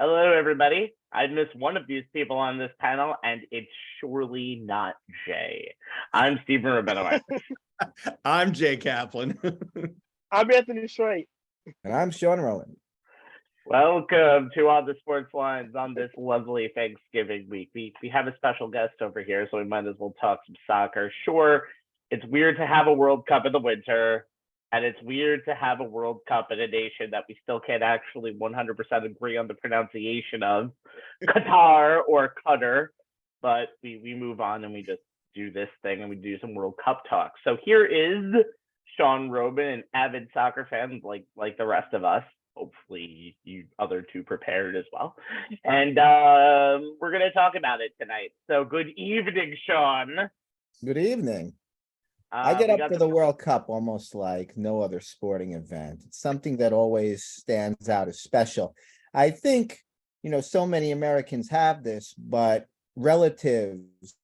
Hello, everybody. I missed one of these people on this panel, and it's surely not Jay. I'm Stephen Rabinowitz. I'm Jay Kaplan. I'm Anthony Strait. And I'm Sean Rowan. Welcome to All the Sports Lines on this lovely Thanksgiving week. We have a special guest over here, so we might as well talk some soccer. Sure, it's weird to have a World Cup in the winter, and it's weird to have a World Cup in a nation that we still can't actually 100% agree on the pronunciation of, Qatar or Qatar, but we move on and we just do this thing and we do some World Cup talk. So here is Sean Rowan, an avid soccer fan like the rest of us. Hopefully you other two prepared as well. And we're going to talk about it tonight. So good evening, Sean. Good evening. I get up for the World Cup almost like no other sporting event. It's something that always stands out as special. I think, so many Americans have this, but relatives,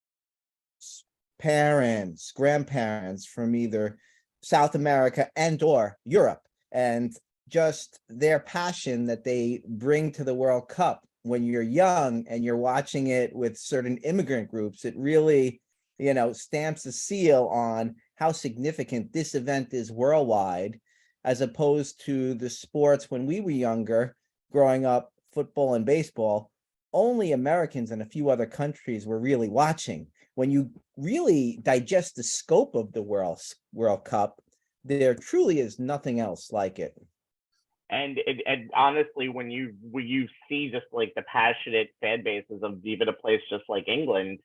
parents, grandparents from either South America and or Europe, and just their passion that they bring to the World Cup when you're young and you're watching it with certain immigrant groups, it really, stamps a seal on how significant this event is worldwide, as opposed to the sports when we were younger, growing up, football and baseball, only Americans and a few other countries were really watching. When you really digest the scope of the World Cup, there truly is nothing else like it. And honestly, when you see just like the passionate fan bases of even a place just like England,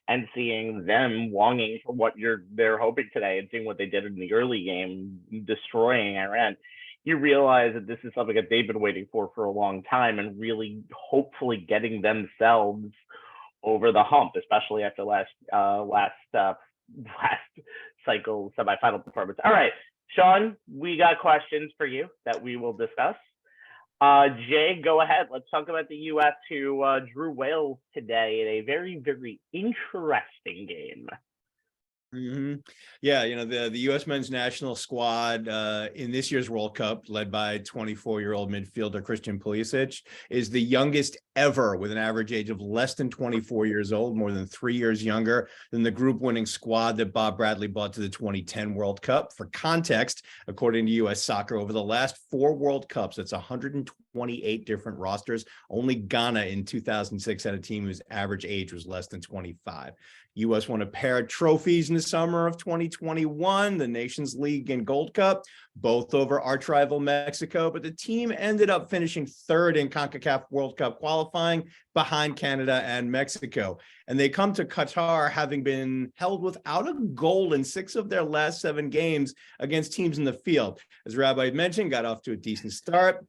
and seeing them longing for what they're hoping today, and seeing what they did in the early game, destroying Iran, you realize that this is something that they've been waiting for a long time, and really hopefully getting themselves over the hump, especially after last cycle semifinal performance. All right, Sean, we got questions for you that we will discuss. Jay, go ahead. Let's talk about the U.S. who drew Wales today in a very, very interesting game. Mm-hmm. Yeah, the U.S. men's national squad in this year's World Cup, led by 24-year-old midfielder Christian Pulisic, is the youngest ever, with an average age of less than 24 years old, more than 3 years younger than the group-winning squad that Bob Bradley brought to the 2010 World Cup. For context, according to U.S. Soccer, over the last 4 World Cups, that's 128 different rosters. Only Ghana in 2006 had a team whose average age was less than 25. U.S. won a pair of trophies in the summer of 2021, the Nations League and Gold Cup, both over arch rival Mexico, but the team ended up finishing third in CONCACAF World Cup qualifying behind Canada and Mexico. And they come to Qatar having been held without a goal in 6 of their last 7 games against teams in the field. As Rabbi mentioned, got off to a decent start.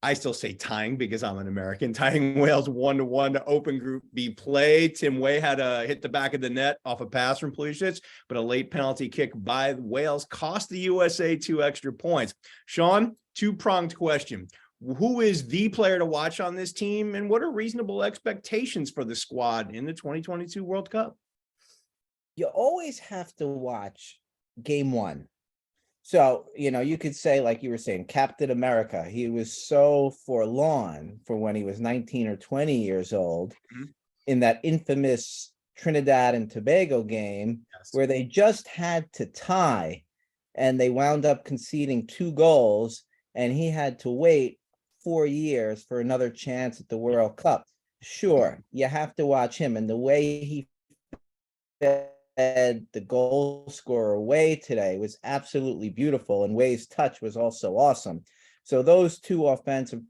I still say tying because I'm an American, tying Wales 1-1 open Group B play. Tim Way had to hit the back of the net off a pass from Pulisic, but a late penalty kick by Wales cost the USA 2 extra points. Sean, 2-pronged question. Who is the player to watch on this team, and what are reasonable expectations for the squad in the 2022 World Cup? You always have to watch game 1. So, you could say, like you were saying, Captain America, he was so forlorn for when he was 19 or 20 years old in that infamous Trinidad and Tobago game, where they just had to tie and they wound up conceding 2 goals, and he had to wait 4 years for another chance at the World Cup. Sure, you have to watch him, and the way he the goal scorer Way today was absolutely beautiful, and Way's touch was also awesome. So those 2 offensive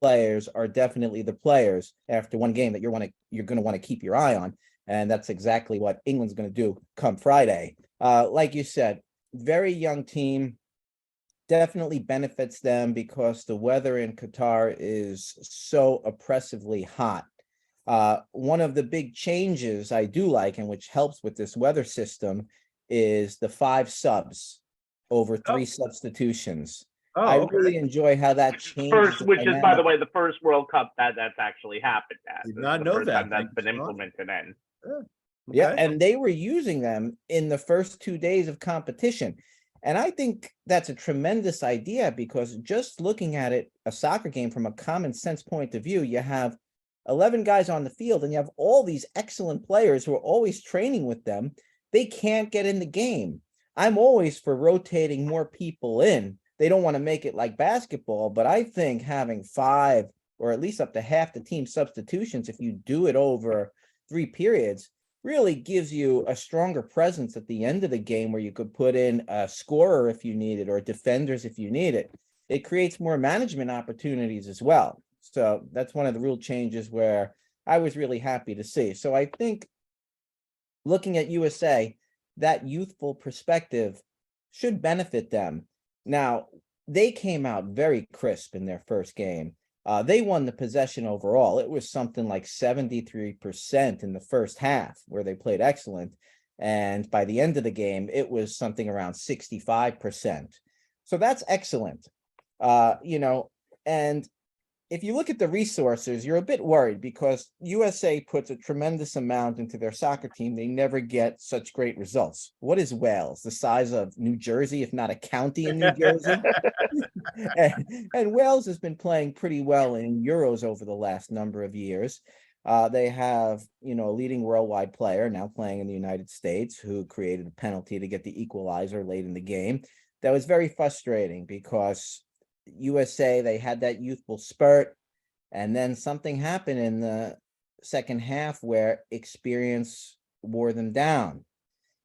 players are definitely the players after one game that you're going to want to keep your eye on, and that's exactly what England's going to do come Friday. Like you said, very young team, definitely benefits them because the weather in Qatar is so oppressively hot. One of the big changes I do like, and which helps with this weather system, is the 5 subs over 3 substitutions. I really enjoy how that changes. Which is, by the way, the first World Cup that's actually happened at. Did not know that. That's been implemented in. Yeah, and they were using them in the first 2 days of competition. And I think that's a tremendous idea because just looking at it, a soccer game from a common sense point of view, you have 11 guys on the field and you have all these excellent players who are always training with them. They can't get in the game. I'm always for rotating more people in. They don't want to make it like basketball, but I think having 5 or at least up to half the team substitutions, if you do it over 3 periods, really gives you a stronger presence at the end of the game where you could put in a scorer if you need it or defenders if you need it. It creates more management opportunities as well. So that's one of the rule changes where I was really happy to see. So I think looking at USA, that youthful perspective should benefit them. Now, they came out very crisp in their first game. They won the possession overall. It was something like 73% in the first half where they played excellent. And by the end of the game, it was something around 65%. So that's excellent. And if you look at the resources, you're a bit worried because USA puts a tremendous amount into their soccer team. They never get such great results. What is Wales? The size of New Jersey, if not a county in New Jersey? and Wales has been playing pretty well in Euros over the last number of years. They have, a leading worldwide player now playing in the United States who created a penalty to get the equalizer late in the game. That was very frustrating because USA, they had that youthful spurt, and then something happened in the second half where experience wore them down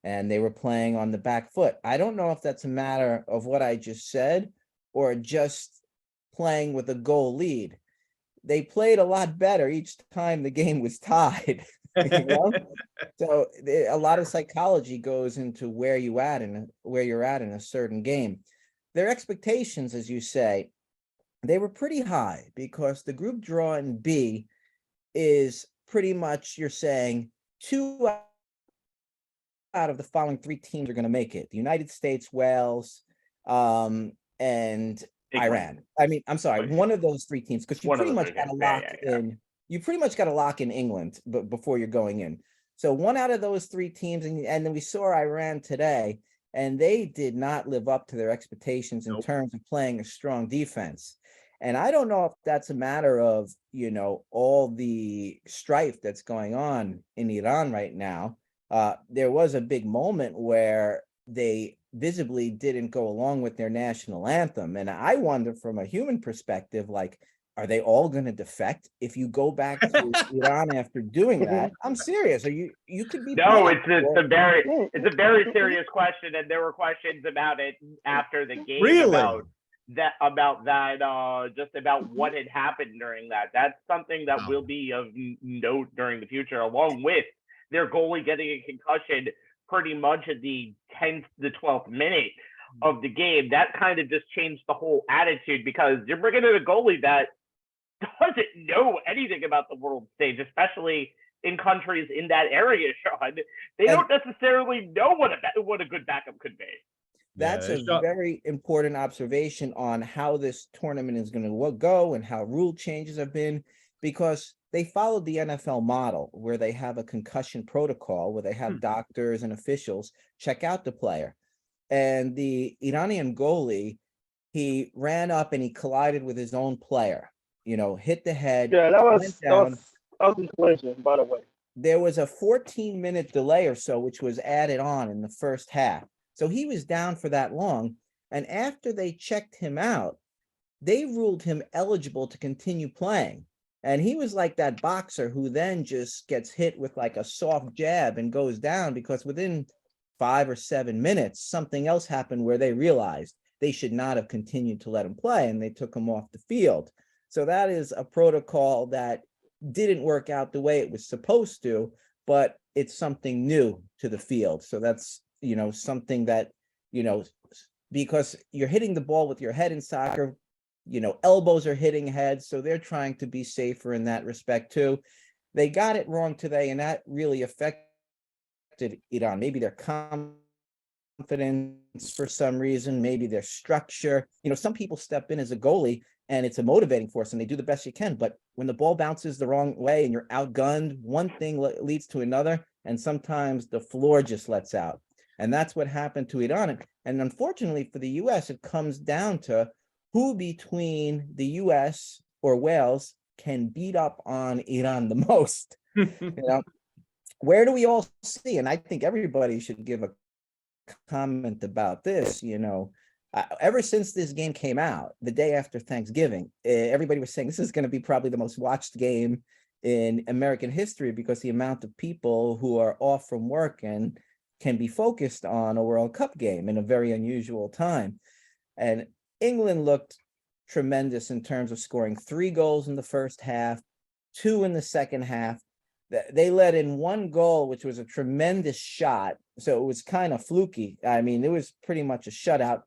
and they were playing on the back foot. I don't know if that's a matter of what I just said or just playing with a goal lead. They played a lot better each time the game was tied. So a lot of psychology goes into where you're at in a certain game. Their expectations, as you say, they were pretty high because the group draw in B is pretty much, you're saying 2 out of the following 3 teams are going to make it: the United States, Wales, and Iran. I mean, I'm sorry, one of those 3 teams, because you pretty much got to lock in. You pretty much got to lock in England before you're going in. So 1 out of those 3 teams, and then we saw Iran today. And they did not live up to their expectations in terms of playing a strong defense. And I don't know if that's a matter of, all the strife that's going on in Iran right now. There was a big moment where they visibly didn't go along with their national anthem. And I wonder from a human perspective, like, are they all going to defect if you go back to Iran after doing that? I'm serious. Are you could be no. It's a very serious question, and there were questions about it after the game. Really? About that, just about what had happened during that. That's something that will be of note during the future, along with their goalie getting a concussion pretty much at the 10th, the 12th minute of the game. That kind of just changed the whole attitude because you're bringing in a goalie that doesn't know anything about the world stage, especially in countries in that area, Sean. They don't necessarily know what a good backup could be. That's a very important observation on how this tournament is going to go and how rule changes have been, because they followed the NFL model where they have a concussion protocol where they have doctors and officials check out the player. And the Iranian goalie, he ran up and he collided with his own player. Hit the head. Yeah, that was a collision, by the way. There was a 14-minute delay or so, which was added on in the first half. So he was down for that long. And after they checked him out, they ruled him eligible to continue playing. And he was like that boxer who then just gets hit with like a soft jab and goes down because within 5 or 7 minutes, something else happened where they realized they should not have continued to let him play and they took him off the field. So that is a protocol that didn't work out the way it was supposed to, but it's something new to the field. So that's, something that, because you're hitting the ball with your head in soccer, elbows are hitting heads. So they're trying to be safer in that respect too. They got it wrong today, and that really affected Iran. Maybe their confidence for some reason, maybe their structure. Some people step in as a goalie and it's a motivating force and they do the best you can. But when the ball bounces the wrong way and you're outgunned, one thing leads to another. And sometimes the floor just lets out. And that's what happened to Iran. And unfortunately for the US, it comes down to who between the US or Wales can beat up on Iran the most. Where do we all see? And I think everybody should give a comment about this. Ever since this game came out, the day after Thanksgiving, everybody was saying this is going to be probably the most watched game in American history because the amount of people who are off from work and can be focused on a World Cup game in a very unusual time. And England looked tremendous in terms of scoring 3 goals in the first half, 2 in the second half. They let in 1 goal, which was a tremendous shot. So it was kind of fluky. I mean, it was pretty much a shutout.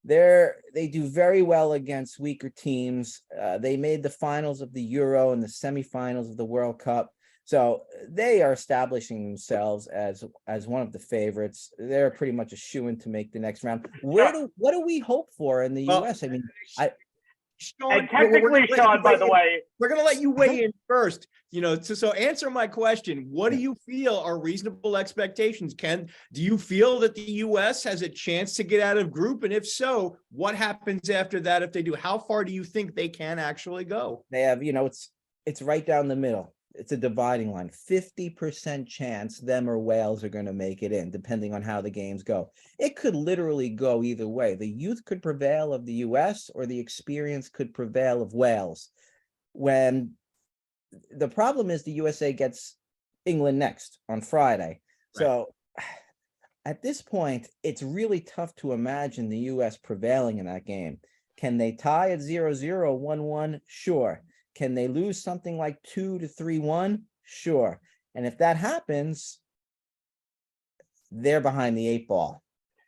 They do very well against weaker teams. They made the finals of the Euro and the semifinals of the World Cup. So they are establishing themselves as one of the favorites. They're pretty much a shoo-in to make the next round. What do we hope for in the US? I mean, Sean, and technically, Sean, by the way, we're going to let you weigh in first. So answer my question. What do you feel are reasonable expectations? Do you feel that the U.S. has a chance to get out of group? And if so, what happens after that if they do? How far do you think they can actually go? They have, it's right down the middle. It's a dividing line. 50% chance them or Wales are going to make it in, depending on how the games go. It could literally go either way. The youth could prevail of the US or the experience could prevail of Wales. When the problem is the USA gets England next on Friday. Right. So at this point, it's really tough to imagine the US prevailing in that game. Can they tie at 0-0, 1-1? Sure. Can they lose something like 2-3-1? Sure. And if that happens, they're behind the 8 ball.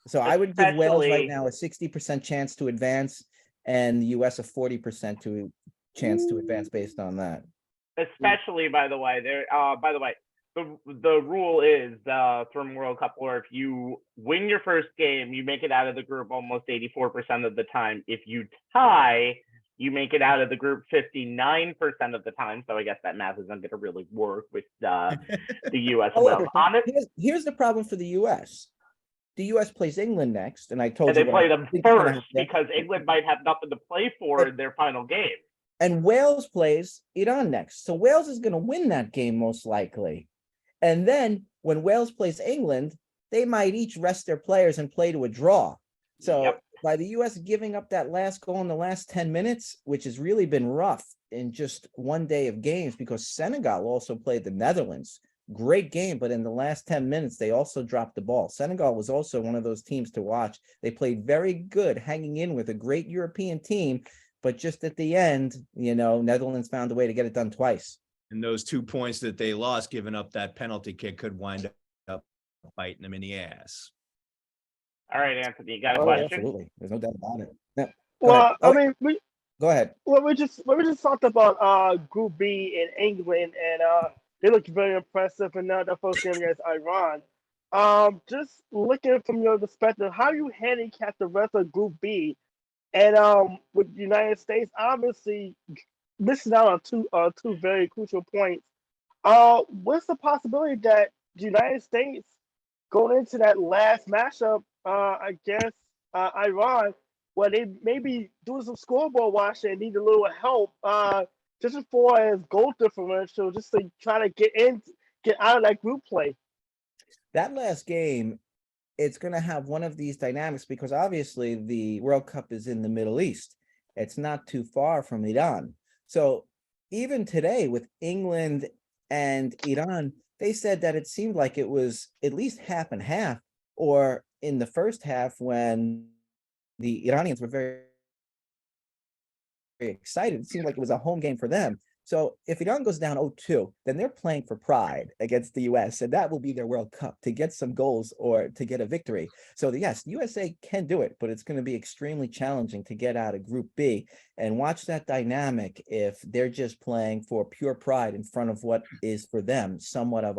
So I would give Wales right now a 60% chance to advance and the US a 40% chance to advance based on that. Especially, by the way, the rule is from World Cup lore, if you win your first game, you make it out of the group almost 84% of the time. If you tie, you make it out of the group 59% of the time. So I guess that math isn't going to really work with the U.S. However, here's the problem for the U.S. The U.S. plays England next, and I told you. And they play them first because England might have nothing to play for in their final game. And Wales plays Iran next. So Wales is going to win that game most likely. And then when Wales plays England, they might each rest their players and play to a draw. So by the U.S. giving up that last goal in the last 10 minutes, which has really been rough in just one day of games, because Senegal also played the Netherlands. Great game, but in the last 10 minutes, they also dropped the ball. Senegal was also one of those teams to watch. They played very good, hanging in with a great European team, but just at the end, Netherlands found a way to get it done twice. And those 2 points that they lost, giving up that penalty kick, could wind up biting them in the ass. All right, Anthony, you got a question? Absolutely. There's no doubt about it. No, well, go ahead. Well, we just talked about Group B in England, and they looked very impressive in the first game against Iran. Just looking from your perspective, how you handicap the rest of Group B, and with the United States obviously missing out on two very crucial points. What's the possibility that the United States going into that last matchup against Iran, where they maybe doing some scoreboard watching and need a little help, just as far as goal differential, just to try to get out of that group play? That last game, it's going to have one of these dynamics because obviously the World Cup is in the Middle East. It's not too far from Iran. So even today with England and Iran, they said that it seemed like it was at least half and half, or in the first half when the Iranians were very, very excited, it seemed like it was a home game for them. So if Iran goes down 0-2, then they're playing for pride against the US, and that will be their World Cup, to get some goals or to get a victory. So yes, the USA can do it, but it's going to be extremely challenging to get out of Group B. And watch that dynamic if they're just playing for pure pride in front of what is for them somewhat of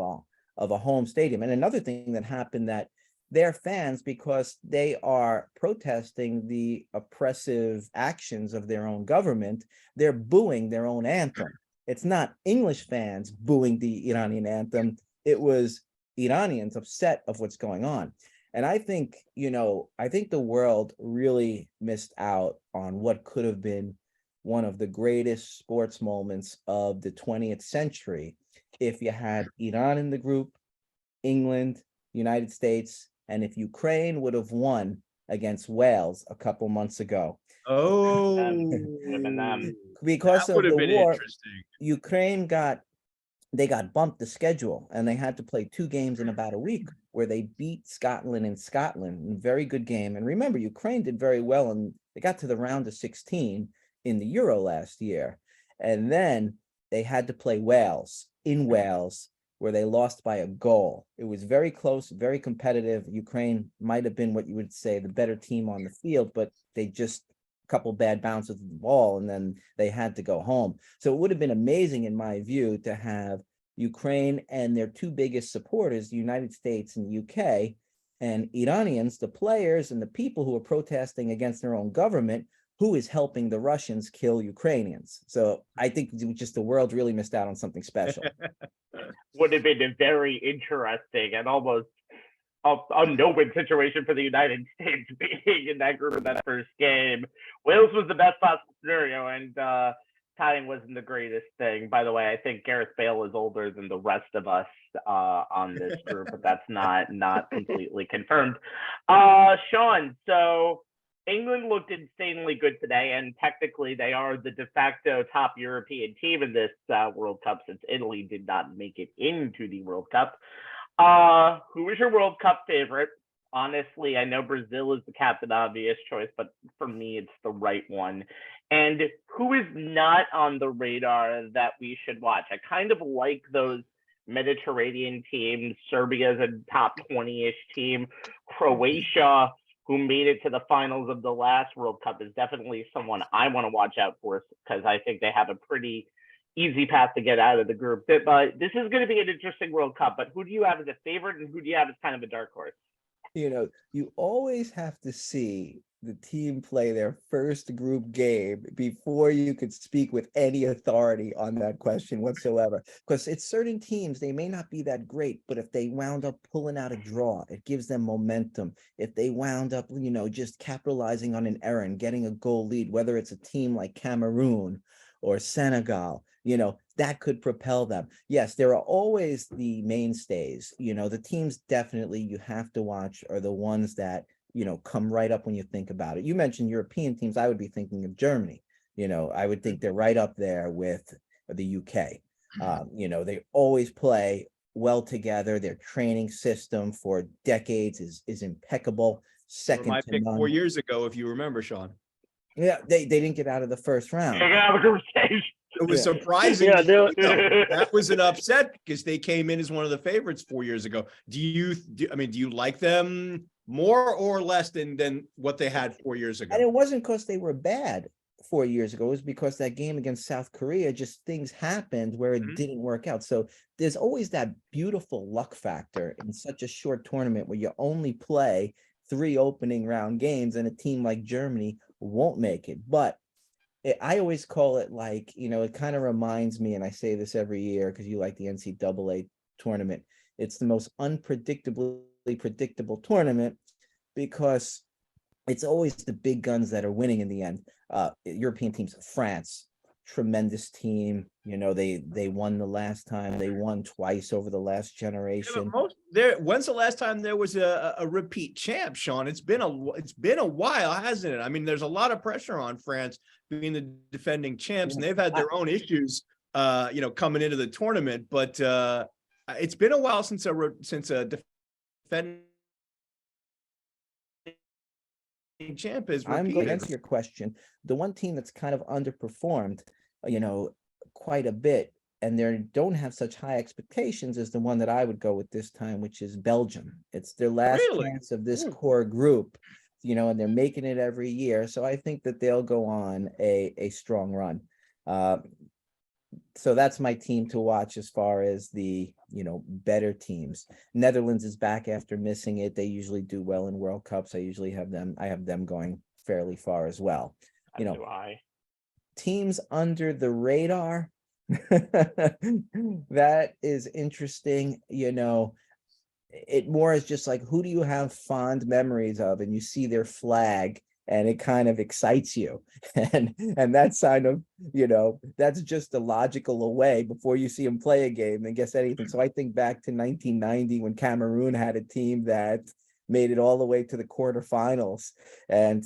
a home stadium. And another thing that happened, that their fans, because they are protesting the oppressive actions of their own government, they're booing their own anthem. It's not English fans booing the Iranian anthem. It was Iranians upset of what's going on. And I think, I think the world really missed out on what could have been one of the greatest sports moments of the 20th century if you had Iran in the group, England, United States, and if Ukraine would have won against Wales a couple months ago. Oh, Because that would of have the been war, interesting. Ukraine got bumped the schedule, and they had to play 2 games in about a week where they beat Scotland in Scotland. Very good game. And remember, Ukraine did very well, and they got to the round of 16 in the Euro last year. And then they had to play Wales in Wales, where they lost by a goal. It was very close, very competitive. Ukraine might have been what you would say the better team on the field, but they just a couple bad bounces of the ball, and then they had to go home. So it would have been amazing, in my view, to have Ukraine and their 2 biggest supporters, the United States and the UK, and Iranians, the players and the people who are protesting against their own government, who is helping the Russians kill Ukrainians. So I think just the world really missed out on something special. Would have been a very interesting and almost a no-win situation for the United States being in that group in that first game. Wales was the best possible scenario, and tying wasn't the greatest thing. By the way, I think Gareth Bale is older than the rest of us on this group, but that's not completely confirmed. Sean, so England looked insanely good today, and technically they are the de facto top European team in this World Cup, since Italy did not make it into the World Cup. Who is your World Cup favorite? Honestly, I know Brazil is the captain obvious choice, but for me, it's the right one. And who is not on the radar that we should watch? I kind of like those Mediterranean teams. Serbia's a top 20-ish team. Croatia, who made it to the finals of the last World Cup, is definitely someone I want to watch out for, because I think they have a pretty easy path to get out of the group. But this is going to be an interesting World Cup. But who do you have as a favorite, and who do you have as kind of a dark horse? You always have to see the team play their first group game before you could speak with any authority on that question whatsoever. Because it's certain teams, they may not be that great, but if they wound up pulling out a draw, it gives them momentum. If they wound up, just capitalizing on an error and getting a goal lead, whether it's a team like Cameroon or Senegal, that could propel them. Yes, there are always the mainstays. The teams definitely you have to watch are the ones that, come right up when you think about it. You mentioned European teams. I would be thinking of Germany. I would think they're right up there with the UK. They always play well together. Their training system for decades is impeccable. Second My to pick none. 4 years ago, if you remember, Sean. Yeah, they didn't get out of the first round. It was Yeah. surprising. Yeah, That was an upset because they came in as one of the favorites 4 years ago. Do you like them more or less than what they had 4 years ago? And it wasn't because they were bad 4 years ago. It was because that game against South Korea, just things happened where it didn't work out. So there's always that beautiful luck factor in such a short tournament where you only play 3 opening round games, and a team like Germany won't make it. But I always call it it kind of reminds me, and I say this every year because you like the NCAA tournament, it's the most unpredictably predictable tournament because it's always the big guns that are winning in the end. European teams, France, tremendous team. They won the last time. They won twice over the last generation. When's the last time there was a repeat champ, Sean? It's been a while, hasn't it? I mean, there's a lot of pressure on France being the defending champs, and they've had their own issues, coming into the tournament. But it's been a while since a defending champ is repeated. I'm going to answer your question. The one team that's kind of underperformed, quite a bit, and they don't have such high expectations, is the one that I would go with this time, which is Belgium. It's their last chance of this core group, and they're making it every year. So I think that they'll go on a strong run. So that's my team to watch as far as the, better teams. Netherlands is back after missing it. They usually do well in World Cups. I have them going fairly far as well. Teams under the radar, that is interesting. it more is just like, who do you have fond memories of, and you see their flag and it kind of excites you. And that's kind of, that's just a logical way before you see them play a game and guess anything. So I think back to 1990 when Cameroon had a team that made it all the way to the quarterfinals. And,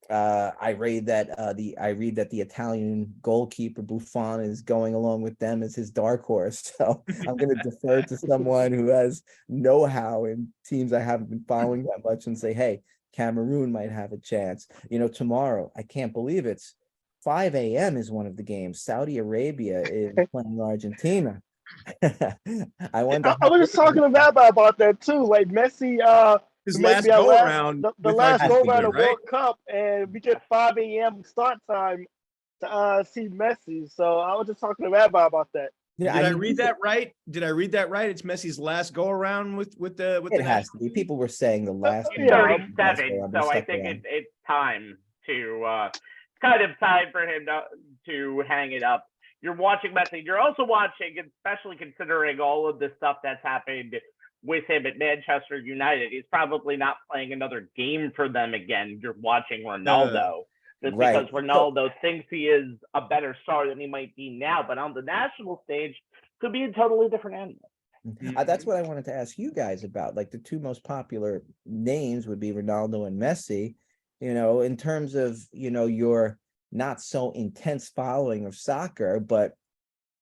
I read that the Italian goalkeeper Buffon is going along with them as his dark horse. So I'm going to defer to someone who has know-how in teams I haven't been following that much and say, hey, Cameroon might have a chance. Tomorrow, I can't believe it's 5 a.m. is one of the games. Saudi Arabia is playing Argentina. I wonder. I was just talking to Rabbi about that too. Like Messi, His maybe last go around, the last go around of right? World Cup, and we get 5 a.m. start time to see Messi. So I was just talking to Rabbi about that. Yeah, Did I read that right? Did I read that right? It's Messi's last go around with the. It has to be. People were saying the last. He's 37, so I think it's time to kind of time for him to hang it up. You're watching Messi. You're also watching, especially considering all of the stuff that's happened with him at Manchester United. He's probably not playing another game for them again. You're watching Ronaldo. Just because Ronaldo thinks he is a better star than he might be now. But on the national stage, could be a totally different animal. That's what I wanted to ask you guys about. Like the two most popular names would be Ronaldo and Messi. In terms of, your not so intense following of soccer, but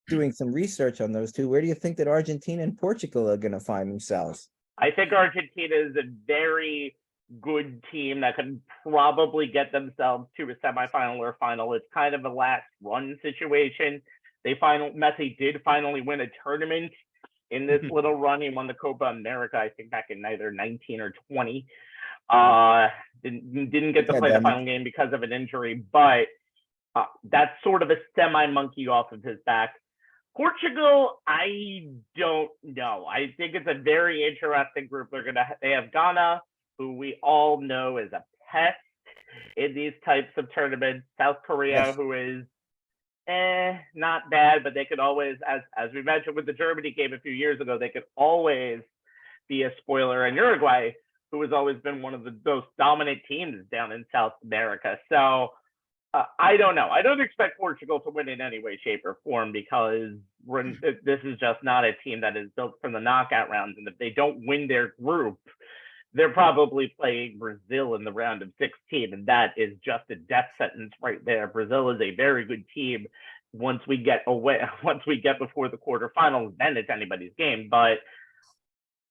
doing some research on those two, where do you think that Argentina and Portugal are going to find themselves? I think Argentina is a very good team that could probably get themselves to a semifinal or final. It's kind of a last run situation. Messi did finally win a tournament in this little run. He won the Copa America, I think, back in either 19 or 20. Didn't get to play the final game because of an injury, but that's sort of a semi-monkey off of his back. Portugal, I don't know. I think it's a very interesting group. They have Ghana, who we all know is a pest in these types of tournaments. South Korea, who is not bad, but they could always, as we mentioned with the Germany game a few years ago, they could always be a spoiler. And Uruguay, who has always been one of the most dominant teams down in South America. So I don't know. I don't expect Portugal to win in any way, shape, or form because this is just not a team that is built for the knockout rounds. And if they don't win their group, they're probably playing Brazil in the round of 16. And that is just a death sentence right there. Brazil is a very good team. Once we get before the quarterfinals, then it's anybody's game. But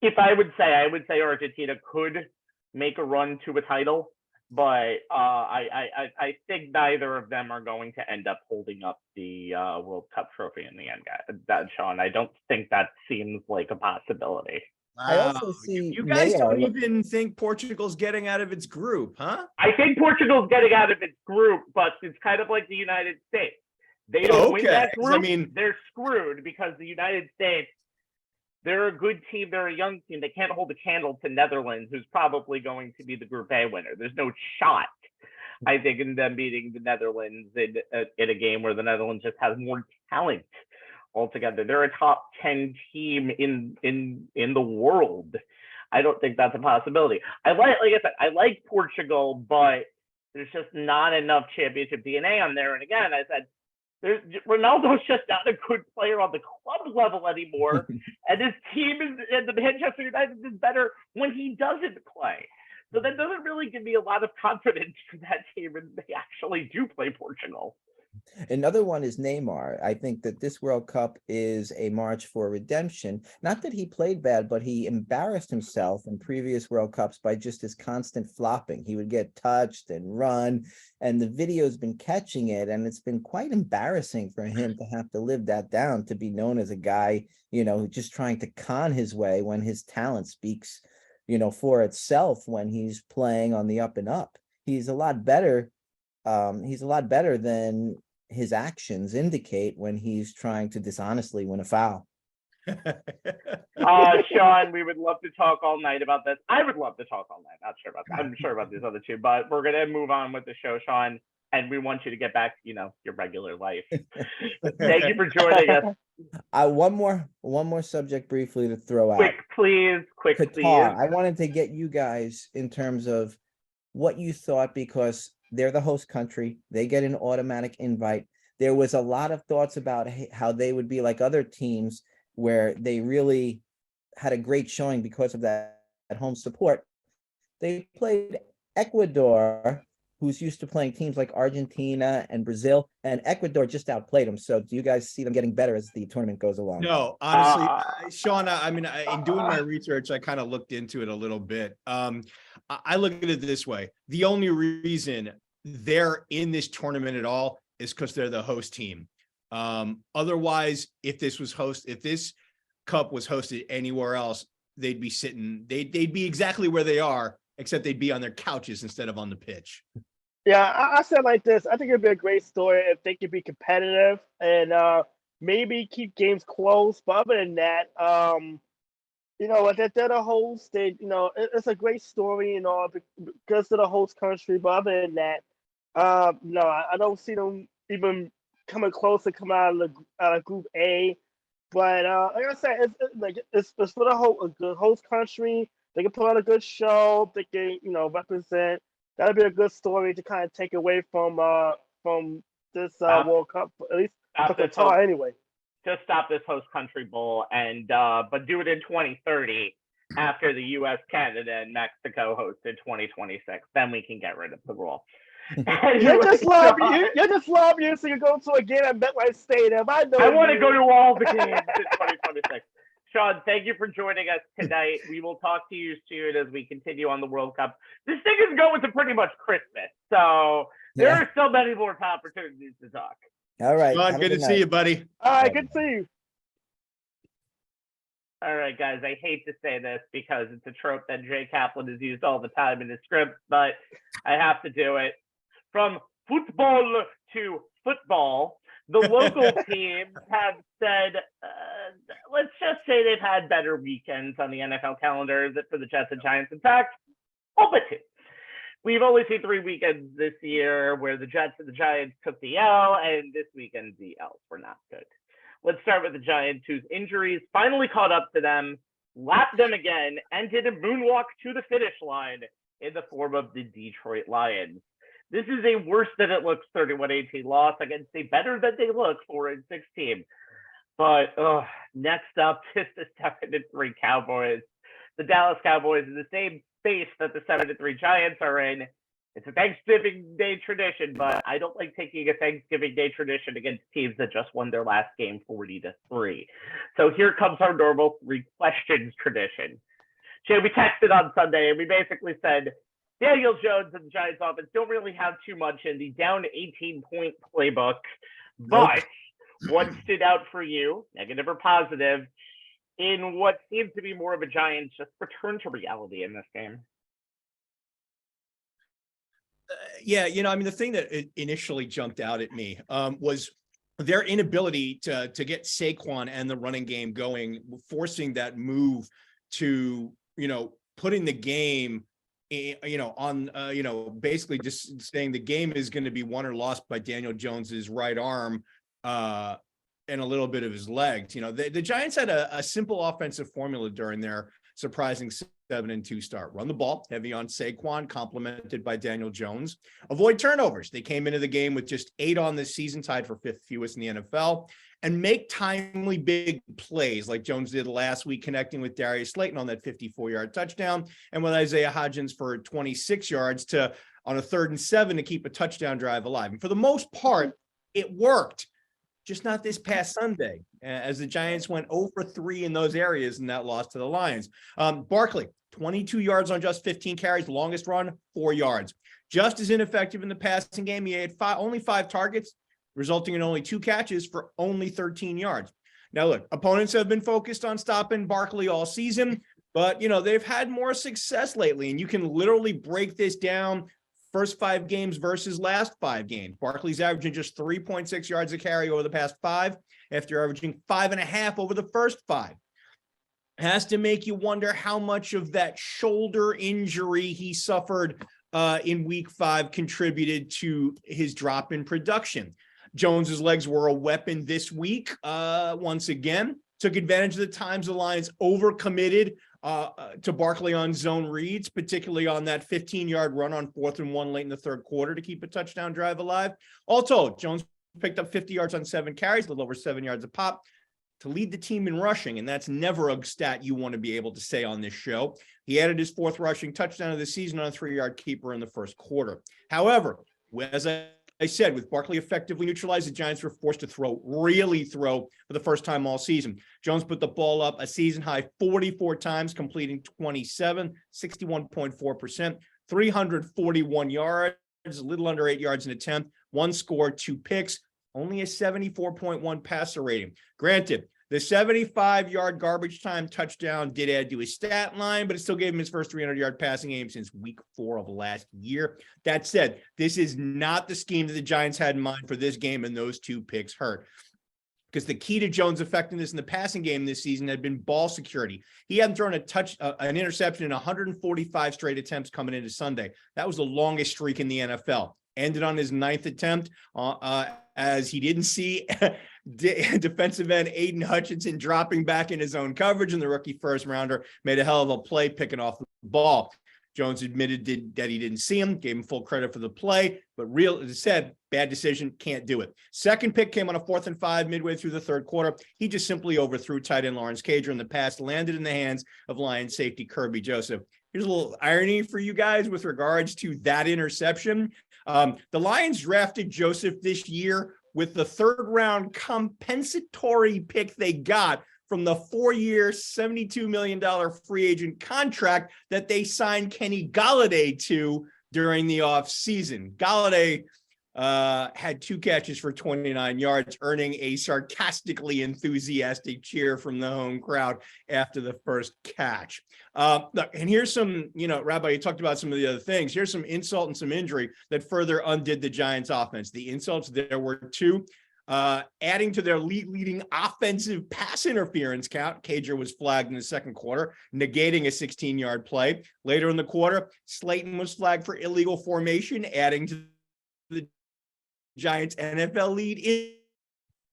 if I would say Argentina could make a run to a title. But I think neither of them are going to end up holding up the World Cup trophy in the end, Sean. I don't think that seems like a possibility. Wow. I also see you guys don't even think Portugal's getting out of its group, huh? I think Portugal's getting out of its group, but it's kind of like the United States. They don't win that group, they're screwed because the United States, they're a good team. They're a young team. They can't hold a candle to Netherlands, who's probably going to be the Group A winner. There's no shot, I think, in them beating the Netherlands in a game where the Netherlands just has more talent altogether. They're a top 10 team in the world. I don't think that's a possibility. Like I said, I like Portugal, but there's just not enough championship DNA on there. And again, I said, Ronaldo's just not a good player on the club level anymore, and his team and the Manchester United is better when he doesn't play. So that doesn't really give me a lot of confidence for that team, and they actually do play Portugal. Another one is Neymar. I think that this World Cup is a march for redemption. Not that he played bad, but he embarrassed himself in previous World Cups by just his constant flopping. He would get touched and run, and the video's been catching it, and it's been quite embarrassing for him to have to live that down, to be known as a guy, just trying to con his way when his talent speaks, for itself when he's playing on the up and up. He's a lot better than his actions indicate when he's trying to dishonestly win a foul. Sean, we would love to talk all night about this. I would love to talk all night. Not sure about that. I'm sure about these other two, but we're going to move on with the show, Sean. and we want you to get back to, your regular life. Thank you for joining us. One more subject briefly to throw out. Quick, please. Qatar. I wanted to get you guys in terms of what you thought, because they're the host country. They get an automatic invite. There was a lot of thoughts about how they would be like other teams where they really had a great showing because of that home support. They played Ecuador, who's used to playing teams like Argentina and Brazil, and Ecuador just outplayed them. So do you guys see them getting better as the tournament goes along? No, honestly, Sean, in doing my research, I kind of looked into it a little bit. I look at it this way. The only reason they're in this tournament at all is because they're the host team. Otherwise, if this cup was hosted anywhere else, they'd be exactly where they are, except they'd be on their couches instead of on the pitch. Yeah, I said like this. I think it'd be a great story if they could be competitive and maybe keep games close. But other than that, they're the host. It's a great story, because they're the host country. But other than that, no, I don't see them even coming close to come out of Group A. But like I said, it's for the host country. They can put on a good show. They can, represent. That'll be a good story to kind of take away from this World Cup, at least for Qatar anyway. Just stop this host country bowl but do it in 2030 after the U.S., Canada, and Mexico hosted 2026. Then we can get rid of the rule. You're just lobbyists, so you go to a game at MetLife Stadium. I want to go to all the games in 2026. Sean, thank you for joining us tonight. We will talk to you soon as we continue on the World Cup. This thing is going to pretty much Christmas, so there are so many more opportunities to talk. All right. Sean, good to see you, buddy. All right, good to see you. All right, guys, I hate to say this because it's a trope that Jay Kaplan has used all the time in his scripts, but I have to do it. From football to football, the local teams have said, let's just say they've had better weekends on the NFL calendar for the Jets and Giants. In fact, all but two. We've only seen 3 weekends this year where the Jets and the Giants took the L, and this weekend the L's were not good. Let's start with the Giants, whose injuries finally caught up to them, lapped them again, and did a moonwalk to the finish line in the form of the Detroit Lions. This is a worse than it looks 31-18 loss against a better than they look 4-6 team. But next up is the 7-3 Cowboys. The Dallas Cowboys in the same space that the 7-3 Giants are in. It's a Thanksgiving Day tradition, but I don't like taking a Thanksgiving Day tradition against teams that just won their last game 40-3. So here comes our normal 3 questions tradition. Jay, we texted on Sunday and we basically said, Daniel Jones and the Giants offense don't really have too much in the down 18-point playbook, but what stood out for you, negative or positive, in what seems to be more of a Giants just return to reality in this game? The thing that initially jumped out at me was their inability to get Saquon and the running game going, forcing that move to, putting the game basically just saying the game is going to be won or lost by Daniel Jones's right arm and a little bit of his legs. The Giants had a simple offensive formula during their surprising 7-2 start. Run the ball, heavy on Saquon, complemented by Daniel Jones. Avoid turnovers. They came into the game with just 8 on this season, tied for 5th fewest in the NFL, and make timely big plays like Jones did last week, connecting with Darius Slayton on that 54-yard touchdown, and with Isaiah Hodgins for 26 yards on a 3rd and 7 to keep a touchdown drive alive. And for the most part, it worked. Just not this past Sunday, as the Giants went 0 for 3 in those areas in that loss to the Lions. Barkley, 22 yards on just 15 carries, longest run, 4 yards. Just as ineffective in the passing game. He had only 5 targets, resulting in only 2 catches for only 13 yards. Now, look, opponents have been focused on stopping Barkley all season, but, they've had more success lately, and you can literally break this down. First 5 games versus last 5 games. Barkley's averaging just 3.6 yards a carry over the past 5, after averaging 5.5 over the first 5. Has to make you wonder how much of that shoulder injury he suffered in week 5 contributed to his drop in production. Jones's legs were a weapon this week. Once again, took advantage of the times the Lions overcommitted to Barkley on zone reads, particularly on that 15-yard run on 4th and 1 late in the third quarter to keep a touchdown drive alive. All told, Jones picked up 50 yards on 7 carries, a little over 7 yards a pop, to lead the team in rushing, and that's never a stat you want to be able to say on this show. He added his 4th rushing touchdown of the season on a 3-yard keeper in the first quarter. However, as I said, with Barkley effectively neutralized, the Giants were forced to really throw for the first time all season. Jones put the ball up a season-high 44 times, completing 27, 61.4%, 341 yards, a little under 8 yards an attempt, 1 score, 2 picks, only a 74.1 passer rating. Granted, the 75-yard garbage time touchdown did add to his stat line, but it still gave him his first 300-yard passing game since week 4 of last year. That said, this is not the scheme that the Giants had in mind for this game, and those 2 picks hurt. Because the key to Jones' effectiveness in the passing game this season had been ball security. He hadn't thrown an interception in 145 straight attempts coming into Sunday. That was the longest streak in the NFL. Ended on his 9th attempt as he didn't see defensive end Aiden Hutchinson dropping back in his own coverage, and the rookie first rounder made a hell of a play picking off the ball. Jones admitted that he didn't see him, gave him full credit for the play, but as I said, bad decision, can't do it. Second pick came on a 4th and 5 midway through the third quarter. He just simply overthrew tight end Lawrence Cager, and the pass landed in the hands of Lions safety Kirby Joseph. Here's a little irony for you guys with regards to that interception. The Lions drafted Joseph this year with the 3rd round compensatory pick they got from the 4-year, $72 million free agent contract that they signed Kenny Golladay to during the offseason. Golladay had 2 catches for 29 yards, earning a sarcastically enthusiastic cheer from the home crowd after the first catch. Look, and here's some, Rabbi, you talked about some of the other things. Here's some insult and some injury that further undid the Giants offense. The insults, there were 2. Adding to their league-leading offensive pass interference count, Cager was flagged in the second quarter, negating a 16-yard play. Later in the quarter, Slayton was flagged for illegal formation, adding to the Giants' NFL lead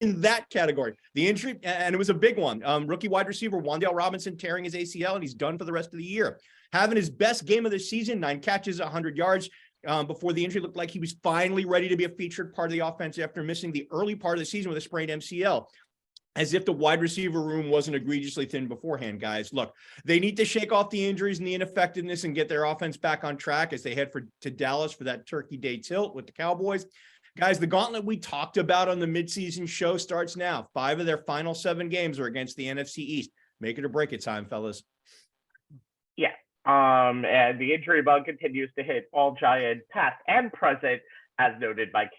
in that category. The injury, and it was a big one. Rookie wide receiver Wan'Dale Robinson tearing his ACL, and he's done for the rest of the year. Having his best game of the season, 9 catches, 100 yards. Before the injury, looked like he was finally ready to be a featured part of the offense after missing the early part of the season with a sprained MCL. As if the wide receiver room wasn't egregiously thin beforehand, guys. Look, they need to shake off the injuries and the ineffectiveness and get their offense back on track as they head to Dallas for that Turkey Day tilt with the Cowboys. Guys, the gauntlet we talked about on the midseason show starts now. 5 of their final 7 games are against the NFC East. Make it or break it time, fellas. Yeah. And the injury bug continues to hit all Giants, past and present, as noted by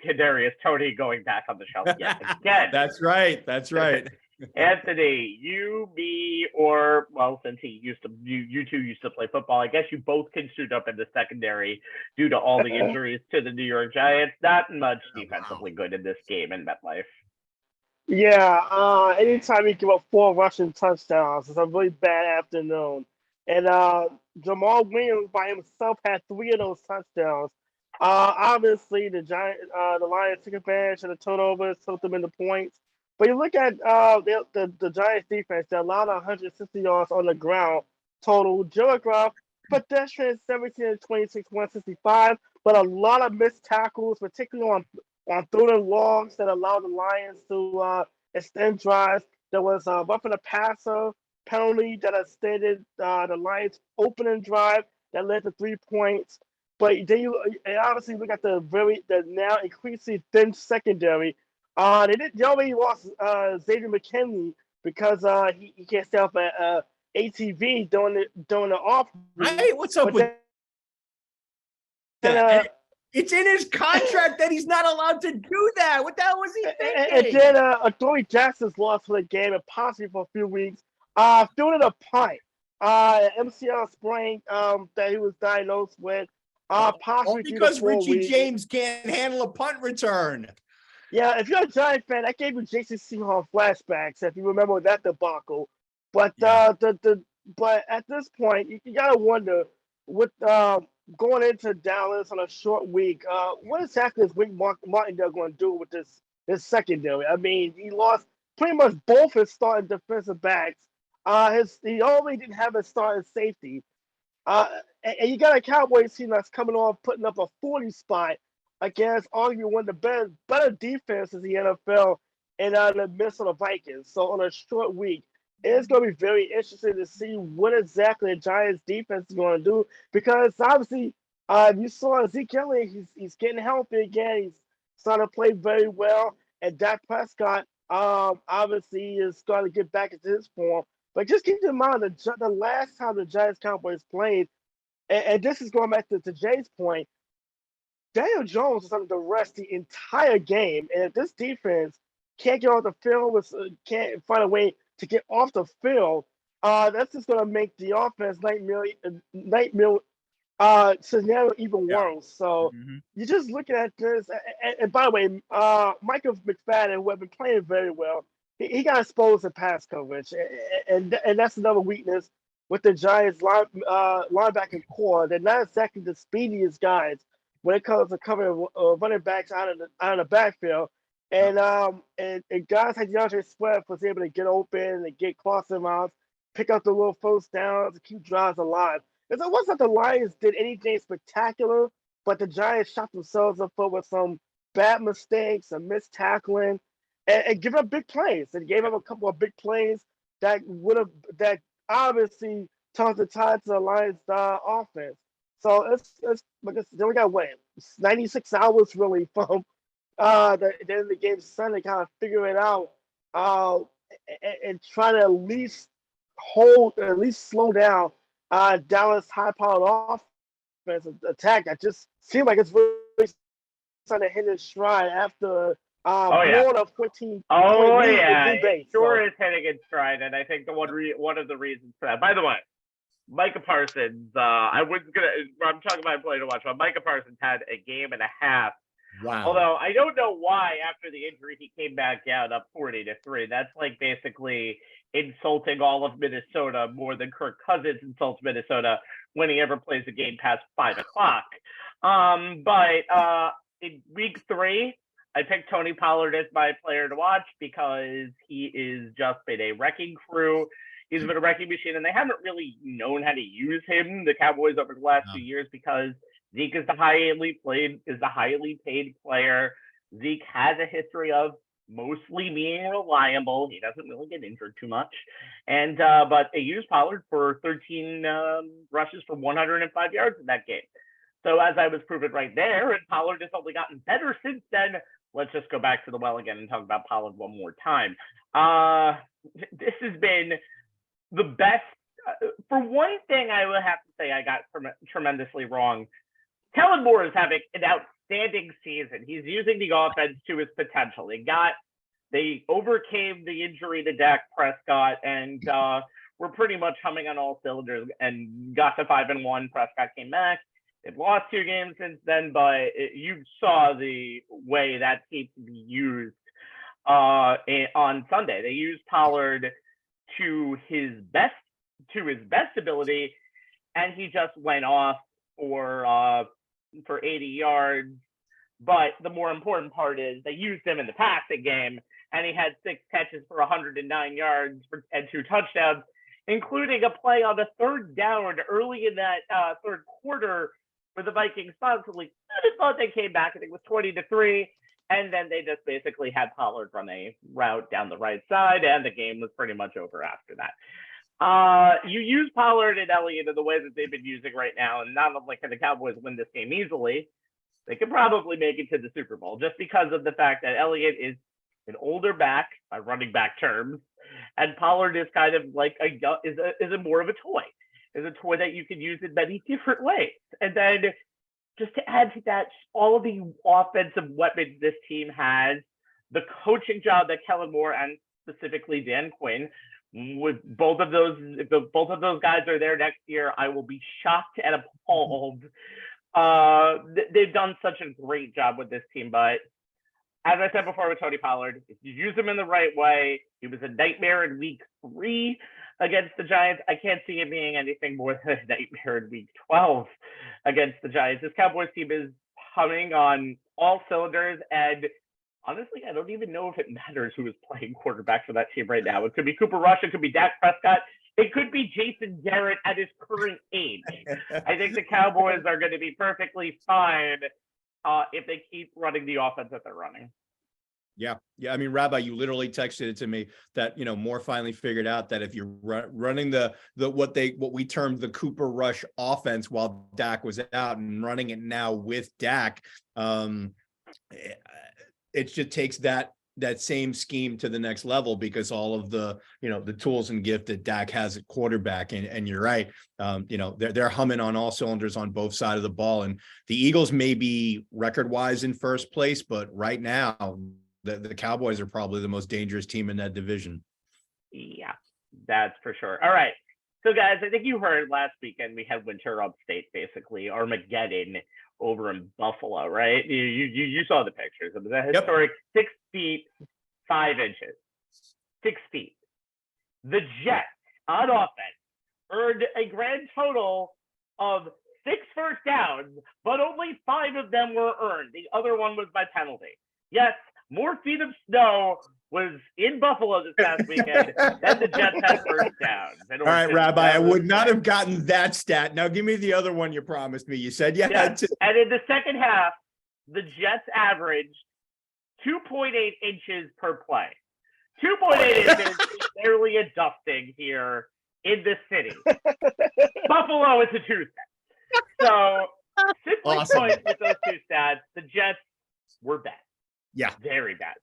Kadarius Toney going back on the shelf yet again. That's right. Anthony, you, me, or, well, since you two used to play football, I guess you both can suit up in the secondary due to all the injuries to the New York Giants. Not much defensively good in this game in MetLife. Yeah, anytime you give up 4 rushing touchdowns, it's a really bad afternoon. And Jamal Williams by himself had 3 of those touchdowns. Obviously, the Lions took advantage of the turnovers, took them into points. But you look at the Giants defense, they allowed 160 yards on the ground total. Jared Goff, pedestrian 17-26, 165, but a lot of missed tackles, particularly on third and longs that allowed the Lions to extend drives. There was a roughing the passer penalty that extended the Lions' opening drive that led to 3 points. But then you obviously look at the now increasingly thin secondary. They already lost Xavier McKinley because he can't stay off at ATV during the off. Right? What's up with that? It's in his contract that he's not allowed to do that. What the hell was he thinking? And then Adoree Jackson's lost for the game and possibly for a few weeks. Fielded a punt. MCL sprain that he was diagnosed with. Possibly because Richie James can't handle a punt return. Yeah, if you're a Giant fan, that gave you Jason Sehorn flashbacks if you remember that debacle. But but at this point, you gotta wonder with going into Dallas on a short week, what exactly is Wink Martindale going to do with this secondary? I mean, he lost pretty much both his starting defensive backs. He already didn't have a starting safety. And you got a Cowboys team that's coming on putting up a 40 spot against arguably one of the better defenses in the NFL and the Minnesota Vikings. So on a short week, it's going to be very interesting to see what exactly the Giants defense is going to do, because obviously you saw Zeke Elliott, he's getting healthy again. He's starting to play very well. And Dak Prescott obviously is starting to get back into his form. But just keep in mind the last time the Giants Cowboys played, and this is going back to Jay's point, Daniel Jones was under the rest the entire game. And if this defense can't get off the field, can't find a way to get off the field, that's just going to make the offense nightmare scenario even worse. So you're just looking at this. And by the way, Michael McFadden, who have been playing very well, he got exposed to pass coverage, and that's another weakness with the Giants linebacking core. They're not exactly the speediest guys when it comes to covering running backs out of the backfield. And guys like DeAndre Swift was able to get open and get crossing routes, pick up the little first downs, and keep drives alive. And so it wasn't that the Lions did anything spectacular, but the Giants shot themselves up with some bad mistakes, some missed tackling, and give up big plays. And gave up a couple of big plays that obviously turned the tide to the Lions' offense. So it's because then we got 96 hours really from the end of the game Sunday, kind of figure it out and try to at least slow down Dallas high-powered offensive attack. That just seemed like it's really starting to hit its stride after blowing up 14. Sure, it's hitting its stride, and I think one of the reasons for that. By the way, Micah Parsons, I'm talking about a play to watch, but Micah Parsons had a game and a half. Wow. Although I don't know why after the injury he came back down up 40-3. That's like basically insulting all of Minnesota more than Kirk Cousins insults Minnesota when he ever plays a game past 5 o'clock. But in week 3, I picked Tony Pollard as my player to watch because he is just been a wrecking crew. He's been a wrecking machine, and they haven't really known how to use him, the Cowboys, over the last few years, because Zeke is the highly paid player. Zeke has a history of mostly being reliable. He doesn't really get injured too much. And but they used Pollard for 13 rushes for 105 yards in that game. So as I was proven right there, and Pollard has only gotten better since then. Let's just go back to the well again and talk about Pollard one more time. This has been the best. For one thing, I would have to say I got tremendously wrong. Kellen Moore is having an outstanding season. He's using the offense to his potential. They overcame the injury to Dak Prescott, and were pretty much humming on all cylinders and got to 5-1. Prescott came back. They've lost 2 games since then, but you saw the way that team can be used on Sunday. They used Pollard to his best ability, and he just went off for 80 yards. But the more important part is they used him in the passing game, and he had 6 catches for 109 yards and 2 touchdowns, including a play on a 3rd down early in that third quarter where the Vikings possibly thought they came back. I think it was 20-3. And then they just basically had Pollard run a route down the right side, and the game was pretty much over after that. You use Pollard and Elliott in the way that they've been using right now, and not only can the Cowboys win this game easily, they could probably make it to the Super Bowl just because of the fact that Elliott is an older back by running back terms, and Pollard is kind of like is a more of a toy. Is a toy that you can use in many different ways. And then just to add to that, all of the offensive weapons this team has, the coaching job that Kellen Moore and specifically Dan Quinn, with both of those, if both of those guys are there next year, I will be shocked and appalled. They've done such a great job with this team, but as I said before with Tony Pollard, if you use him in the right way, he was a nightmare in week 3 against the Giants. I can't see it being anything more than a nightmare in week 12 against the Giants. This Cowboys team is humming on all cylinders, and honestly, I don't even know if it matters who is playing quarterback for that team right now. It could be Cooper Rush, it could be Dak Prescott, it could be Jason Garrett at his current age. I think the Cowboys are going to be perfectly fine if they keep running the offense that they're running. Yeah. I mean, Rabbi, you literally texted it to me that, Moore finally figured out that if you're running the what we termed the Cooper Rush offense while Dak was out and running it now with Dak, it just takes that same scheme to the next level because all of the, the tools and gift that Dak has at quarterback. And you're right. They're humming on all cylinders on both sides of the ball. And the Eagles may be record wise in first place, but right now, the Cowboys are probably the most dangerous team in that division. Yeah, that's for sure. All right. So, guys, I think you heard last weekend we had winter upstate, basically, Armageddon over in Buffalo, right? You saw the pictures. It was a historic 6 feet, 5 inches. 6 feet. The Jets, on offense, earned a grand total of 6 first downs, but only 5 of them were earned. The other one was by penalty. Yes, more feet of snow was in Buffalo this past weekend than the Jets had first downs. All right, Rabbi, I would not have gotten that stat. Now give me the other one you promised me. You said you had to. And in the second half, the Jets averaged 2.8 inches per play. 2.8 inches is barely a dusting here in this city. Buffalo is a Tuesday. So simply put, with those two stats, the Jets were bad. Yeah. Very bad.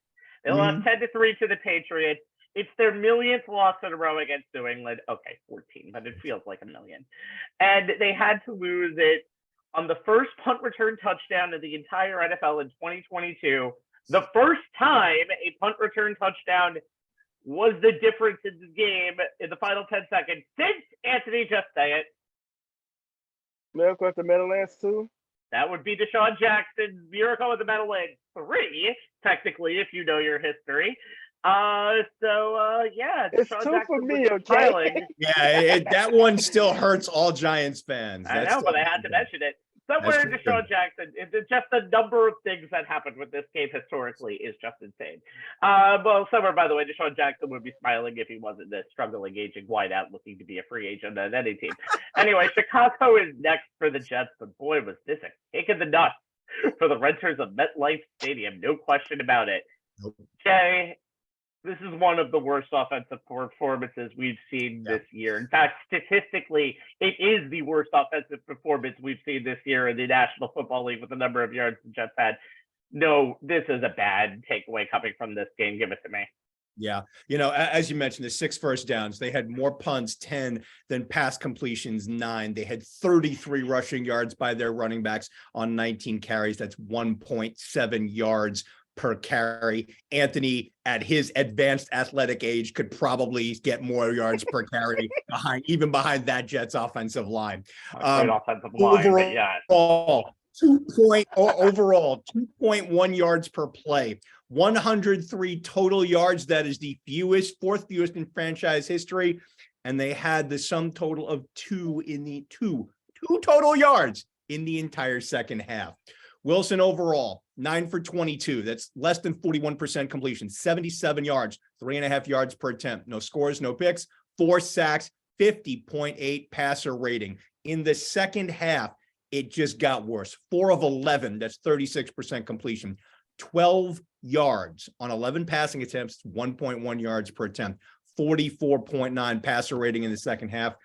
They lost 10-3 to the Patriots. It's their millionth loss in a row against New England. Okay, 14, but it feels like a million. And they had to lose it on the first punt return touchdown of the entire NFL in 2022. The first time a punt return touchdown was the difference in the game in the final 10 seconds since Anthony, just say it. Miracle at the Meadowlands too. That would be Deshaun Jackson's miracle at the Meadowlands 3, technically, if you know your history. Yeah, it's Deshaun 2 Jackson for me, was okay? smiling. Yeah, that one still hurts all Giants fans. I know, but I had to mention it. Somewhere in Deshaun Jackson, it's just the number of things that happened with this game historically is just insane. Well, somewhere, by the way, Deshaun Jackson would be smiling if he wasn't this struggling, aging wideout looking to be a free agent on any team. Anyway, Chicago is next for the Jets, but boy, was this a kick in the nuts for the renters of MetLife Stadium. No question about it. Nope. Jay, this is one of the worst offensive performances we've seen this year. In fact, statistically, it is the worst offensive performance we've seen this year in the National Football League with the number of yards the Jets had. No, this is a bad takeaway coming from this game. Give it to me. Yeah. As you mentioned, the 6 first downs, they had more punts, 10, than pass completions, 9. They had 33 rushing yards by their running backs on 19 carries. That's 1.7 yards per carry. Anthony, at his advanced athletic age, could probably get more yards per carry behind that Jets offensive line. Great offensive line, but yeah. Overall, 2.1 yards per play, 103 total yards. That is the fourth fewest in franchise history. And they had the sum total of 2 total yards in the entire second half. Wilson overall, 9 for 22. That's less than 41% completion, 77 yards, 3.5 yards per attempt. No scores, no picks, 4 sacks, 50.8 passer rating. In the second half, it just got worse. 4 of 11, that's 36% completion. 12 yards on 11 passing attempts, 1.1 yards per attempt. 44.9 passer rating in the second half.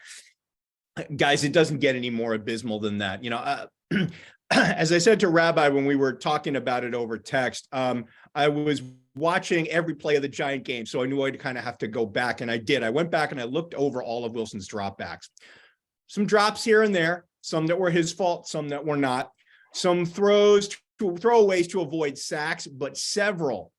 Guys, it doesn't get any more abysmal than that. As I said to Rabbi when we were talking about it over text, I was watching every play of the Giant game, so I knew I'd kind of have to go back, and I did. I went back and I looked over all of Wilson's dropbacks. Some drops here and there, some that were his fault, some that were not. Some throwaways to avoid sacks, but several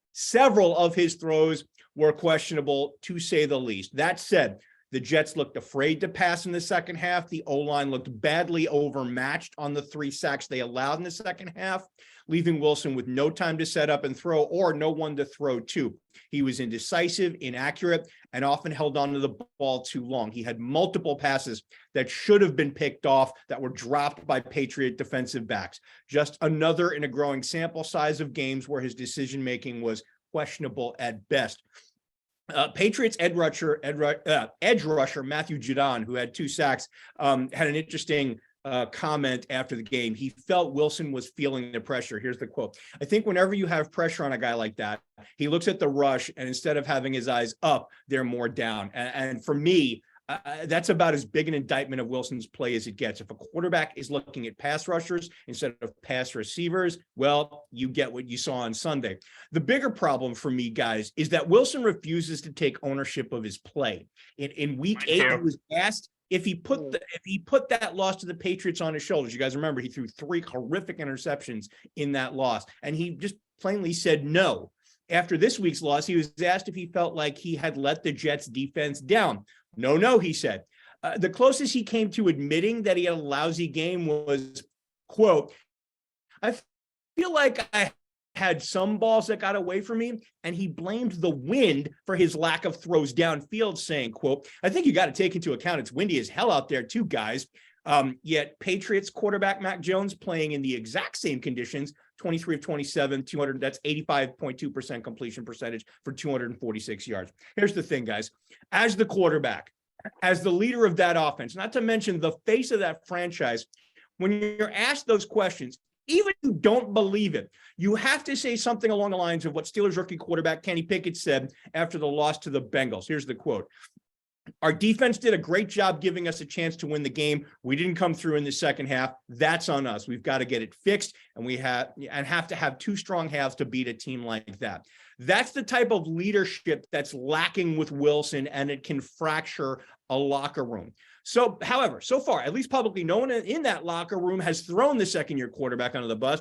of his throws were questionable, to say the least. That said, The Jets looked afraid to pass in the second half. The O-line looked badly overmatched on the 3 sacks they allowed in the second half, leaving Wilson with no time to set up and throw or no one to throw to. He was indecisive, inaccurate, and often held on to the ball too long. He had multiple passes that should have been picked off that were dropped by Patriot defensive backs. Just another in a growing sample size of games where his decision-making was questionable at best. Patriots edge rusher Matthew Judon, who had 2 sacks, had an interesting comment after the game. He felt Wilson was feeling the pressure. Here's the quote. I think whenever you have pressure on a guy like that, he looks at the rush, and instead of having his eyes up, they're more down. And for me, that's about as big an indictment of Wilson's play as it gets. If a quarterback is looking at pass rushers instead of pass receivers, well, you get what you saw on Sunday. The bigger problem for me, guys, is that Wilson refuses to take ownership of his play. In week 8, he was asked if he put that loss to the Patriots on his shoulders. You guys remember he threw 3 horrific interceptions in that loss, and he just plainly said no. After this week's loss, he was asked if he felt like he had let the Jets defense down. No, he said. The closest he came to admitting that he had a lousy game was, quote, I feel like I had some balls that got away from me, and he blamed the wind for his lack of throws downfield, saying, quote, I think you got to take into account it's windy as hell out there too, guys. Yet Patriots quarterback Mac Jones playing in the exact same conditions, 23 of 27, 200, that's 85.2% completion percentage for 246 yards. Here's the thing, guys. As the quarterback, as the leader of that offense, not to mention the face of that franchise, when you're asked those questions, even if you don't believe it, you have to say something along the lines of what Steelers rookie quarterback Kenny Pickett said after the loss to the Bengals. Here's the quote. Our defense did a great job giving us a chance to win the game. We didn't come through in the second half. That's on us. We've got to get it fixed, and we have to have 2 strong halves to beat a team like that. That's the type of leadership that's lacking with Wilson, and it can fracture a locker room. So, however, so far, at least publicly, no one in that locker room has thrown the second-year quarterback under the bus,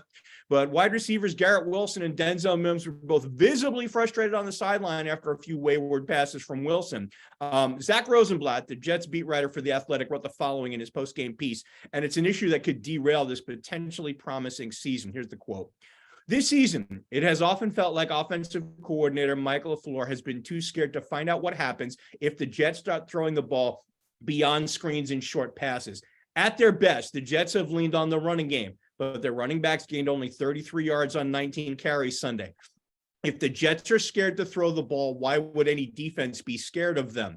but wide receivers Garrett Wilson and Denzel Mims were both visibly frustrated on the sideline after a few wayward passes from Wilson. Zach Rosenblatt, the Jets beat writer for The Athletic, wrote the following in his post-game piece, and it's an issue that could derail this potentially promising season. Here's the quote. This season, it has often felt like offensive coordinator Michael LaFleur has been too scared to find out what happens if the Jets start throwing the ball beyond screens and short passes. At their best, the Jets have leaned on the running game, but their running backs gained only 33 yards on 19 carries Sunday. If the Jets are scared to throw the ball, why would any defense be scared of them?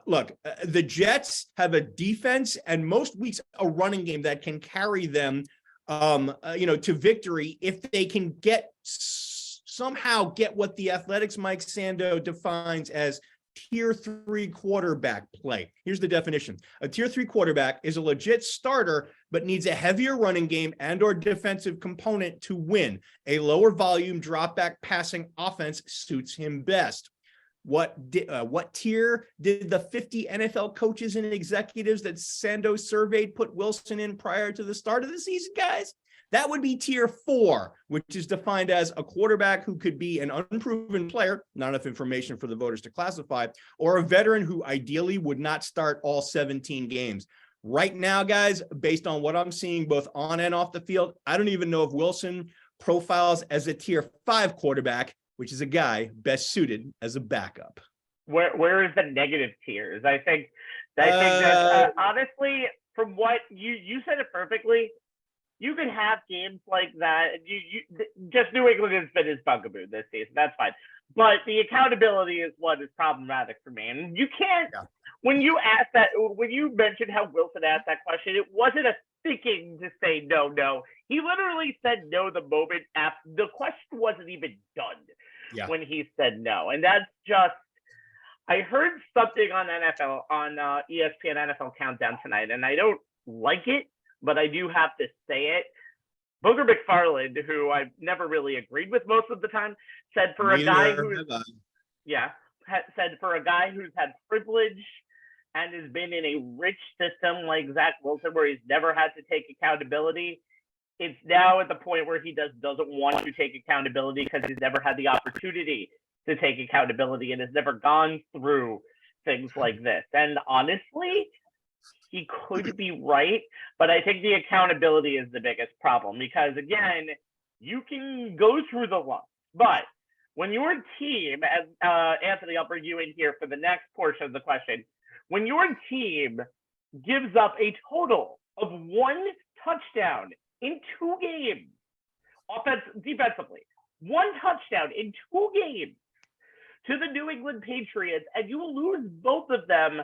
The Jets have a defense and most weeks a running game that can carry them to victory if they can somehow get what the Athletics' Mike Sando defines as tier 3 quarterback play. Here's the definition. A tier 3 quarterback is a legit starter, but needs a heavier running game and or defensive component to win. A lower volume drop back passing offense suits him best. What tier did the 50 NFL coaches and executives that Sando surveyed put Wilson in prior to the start of the season, guys? That would be tier 4, which is defined as a quarterback who could be an unproven player, not enough information for the voters to classify, or a veteran who ideally would not start all 17 games. Right now, guys, based on what I'm seeing both on and off the field, I don't even know if Wilson profiles as a tier 5 quarterback, which is a guy best suited as a backup. Where is the negative tiers? I think that honestly, from what you said it perfectly. You can have games like that. Just New England has been his bugaboo this season. That's fine. But the accountability is what is problematic for me. And you can't, when you mentioned how Wilson asked that question, it wasn't a thinking to say no. He literally said no the moment after the question wasn't even done when he said no. And that's just, I heard something on ESPN NFL Countdown tonight, and I don't like it, but I do have to say it. Booger McFarland, who I've never really agreed with most of the time, said for a guy who's had privilege and has been in a rich system like Zach Wilson, where he's never had to take accountability, it's now at the point where he doesn't want to take accountability because he's never had the opportunity to take accountability and has never gone through things like this. And honestly, he could be right, but I think the accountability is the biggest problem because, again, you can go through the loss, but when your team, as Anthony, I'll bring you in here for the next portion of the question, when your team gives up a total of 1 touchdown in 2 games, defensively, 1 touchdown in 2 games to the New England Patriots, and you lose both of them,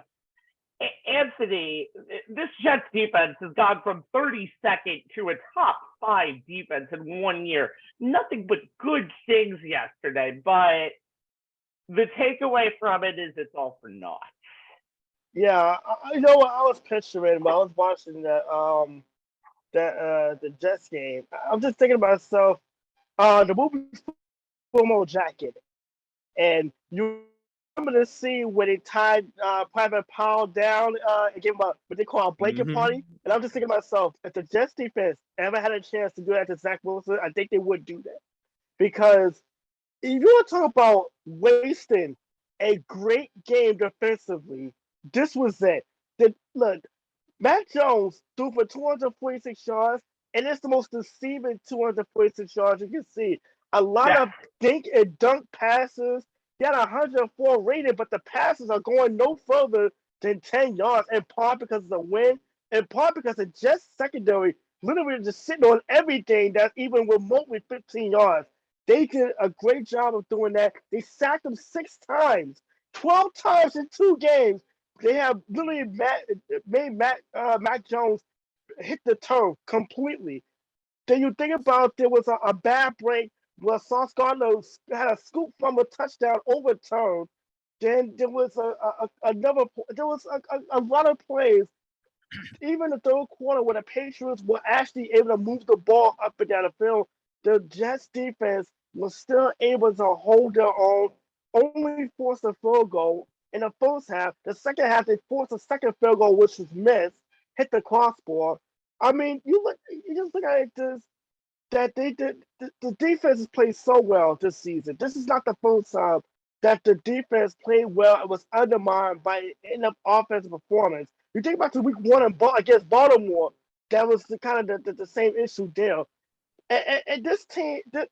Anthony, this Jets defense has gone from 32nd to a top 5 defense in 1 year. Nothing but good things yesterday, but the takeaway from it is it's all for naught. Yeah, you know what I was picturing when I was watching the Jets game. I'm just thinking to myself, the movie Full Metal Jacket, and you remember the scene where they tied Private Powell down and gave him what they call a blanket party. And I'm just thinking to myself, if the Jets defense ever had a chance to do that to Zach Wilson, I think they would do that. Because if you want to talk about wasting a great game defensively, this was it. Look, Matt Jones threw for 246 yards, and it's the most deceiving 246 yards you can see. A lot of dink and dunk passes. He had 104 rated, but the passes are going no further than 10 yards, in part because of the wind, in part because the Jets secondary literally just sitting on everything that's even remotely 15 yards. They did a great job of doing that. They sacked him 6 times, 12 times in 2 games. They have literally made Mac Jones hit the turf completely. Then you think about there was a bad break where Sauce Gardner had a scoop from a touchdown overturned. Then there was a lot of plays, even the third quarter, where the Patriots were actually able to move the ball up and down the field. The Jets defense was still able to hold their own, only forced a field goal in the first half. The second half, they forced a second field goal, which was missed, hit the crossbar. I mean, you just look at this, that they did. The defense has played so well this season. This is not the first time that the defense played well and was undermined by enough offensive performance. You think about the week 1 against Baltimore, that was the same issue there. And this team, the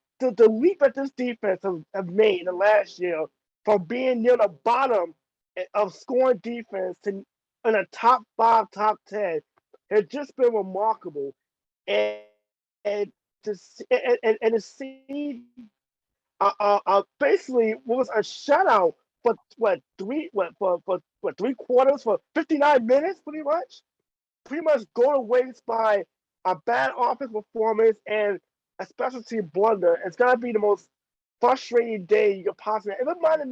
leap that this defense have made in the last year from being near the bottom of scoring defense to in a top 5, top 10 has just been remarkable. And to see basically what was a shutout for 3 quarters, for 59 minutes, pretty much go to waste by a bad offense performance and a special team blunder. It's gonna be the most frustrating day you could possibly. It reminded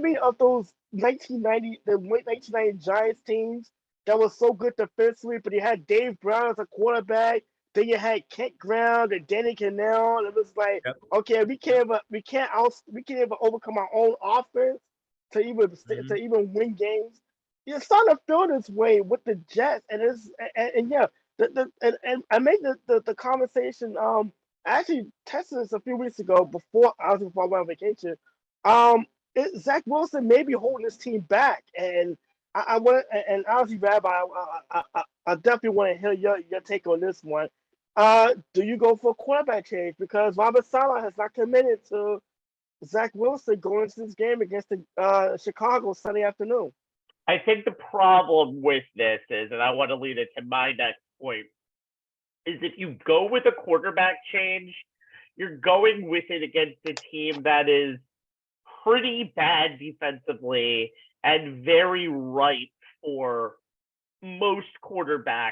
me of those the late 1990 Giants teams that was so good defensively, but you had Dave Brown as a quarterback. Then you had Kent Ground and Danny Cannell, and it was like, okay, we can't even overcome our own offense to even win games. You're starting to feel this way with the Jets, and I made the conversation. I actually tested this a few weeks ago before I went on vacation. Zach Wilson may be holding this team back, and I want, and honestly, Rabbi, I definitely want to hear your take on this one. Do you go for a quarterback change? Because Robert Saleh has not committed to Zach Wilson going into this game against the Chicago Sunday afternoon. I think the problem with this is, and I want to lead it to my next point, is if you go with a quarterback change, you're going with it against a team that is pretty bad defensively and very ripe for most quarterbacks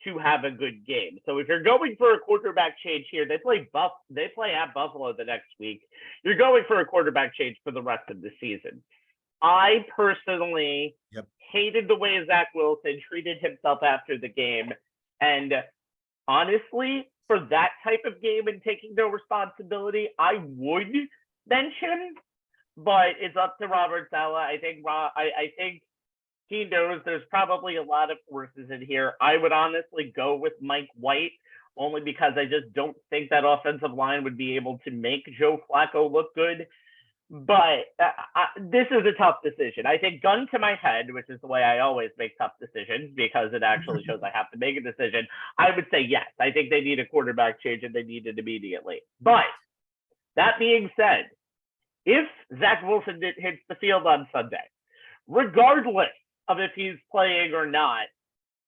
to have a good game. So if you're going for a quarterback change here, they play at Buffalo the next week. You're going for a quarterback change for the rest of the season. I personally hated the way Zach Wilson treated himself after the game. And honestly, for that type of game and taking no responsibility, I would bench him, but it's up to Robert Saleh. I think he knows there's probably a lot of forces in here. I would honestly go with Mike White, only because I just don't think that offensive line would be able to make Joe Flacco look good. But this is a tough decision. I think gun to my head, which is the way I always make tough decisions because it actually shows I have to make a decision. I would say yes. I think they need a quarterback change and they need it immediately. But that being said, if Zach Wilson hits the field on Sunday, regardless of if he's playing or not,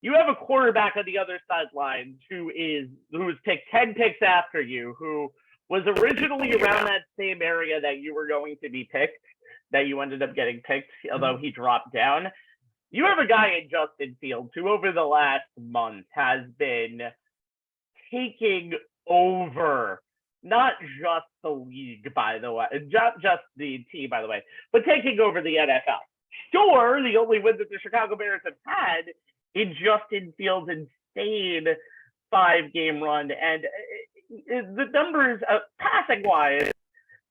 you have a quarterback on the other sideline who's picked 10 picks after you, who was originally around that same area that you were going to be picked, that you ended up getting picked, although he dropped down. You have a guy in Justin Fields who over the last month has been taking over, not just the league, by the way, not just the team, by the way, but taking over the NFL. Sure, the only win that the Chicago Bears have had in Justin Fields' insane 5-game run, and the numbers, passing-wise,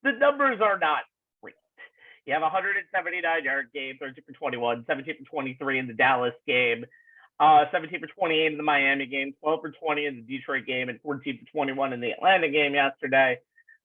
the numbers are not great. You have a 179-yard game, 13 for 21, 17 for 23 in the Dallas game, 17 for 28 in the Miami game, 12 for 20 in the Detroit game, and 14 for 21 in the Atlanta game yesterday.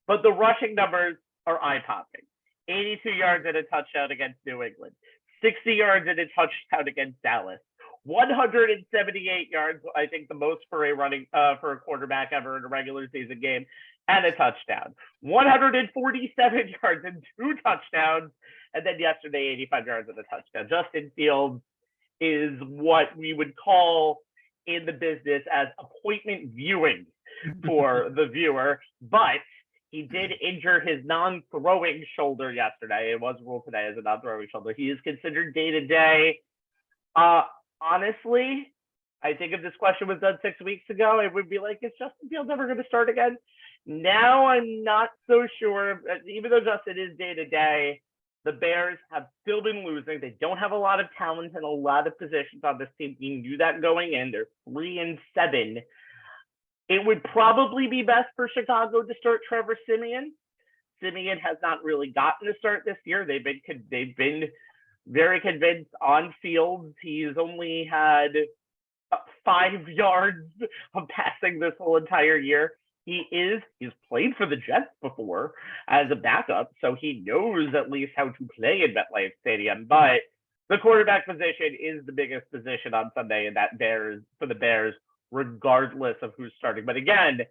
But the rushing numbers are eye-popping. 82 yards and a touchdown against New England, 60 yards and a touchdown against Dallas, 178 yards, I think the most for a quarterback ever in a regular season game, and a touchdown. 147 yards and 2 touchdowns, and then yesterday 85 yards and a touchdown. Justin Fields is what we would call in the business as appointment viewing for the viewer, but he did injure his non-throwing shoulder yesterday. It was ruled today as a non-throwing shoulder. He is considered day-to-day. Honestly, I think if this question was done 6 weeks ago, it would be like, is Justin Fields ever going to start again? Now I'm not so sure. Even though Justin is day-to-day, the Bears have still been losing. They don't have a lot of talent in a lot of positions on this team. You knew that going in. They're 3-7. It would probably be best for Chicago to start Trevor Siemian. Siemian has not really gotten a start this year. They've been very convinced on field. He's only had 5 yards of passing this whole entire year. He's played for the Jets before as a backup, so he knows at least how to play in MetLife Stadium. But the quarterback position is the biggest position on Sunday, and that for the Bears, regardless of who's starting. But again,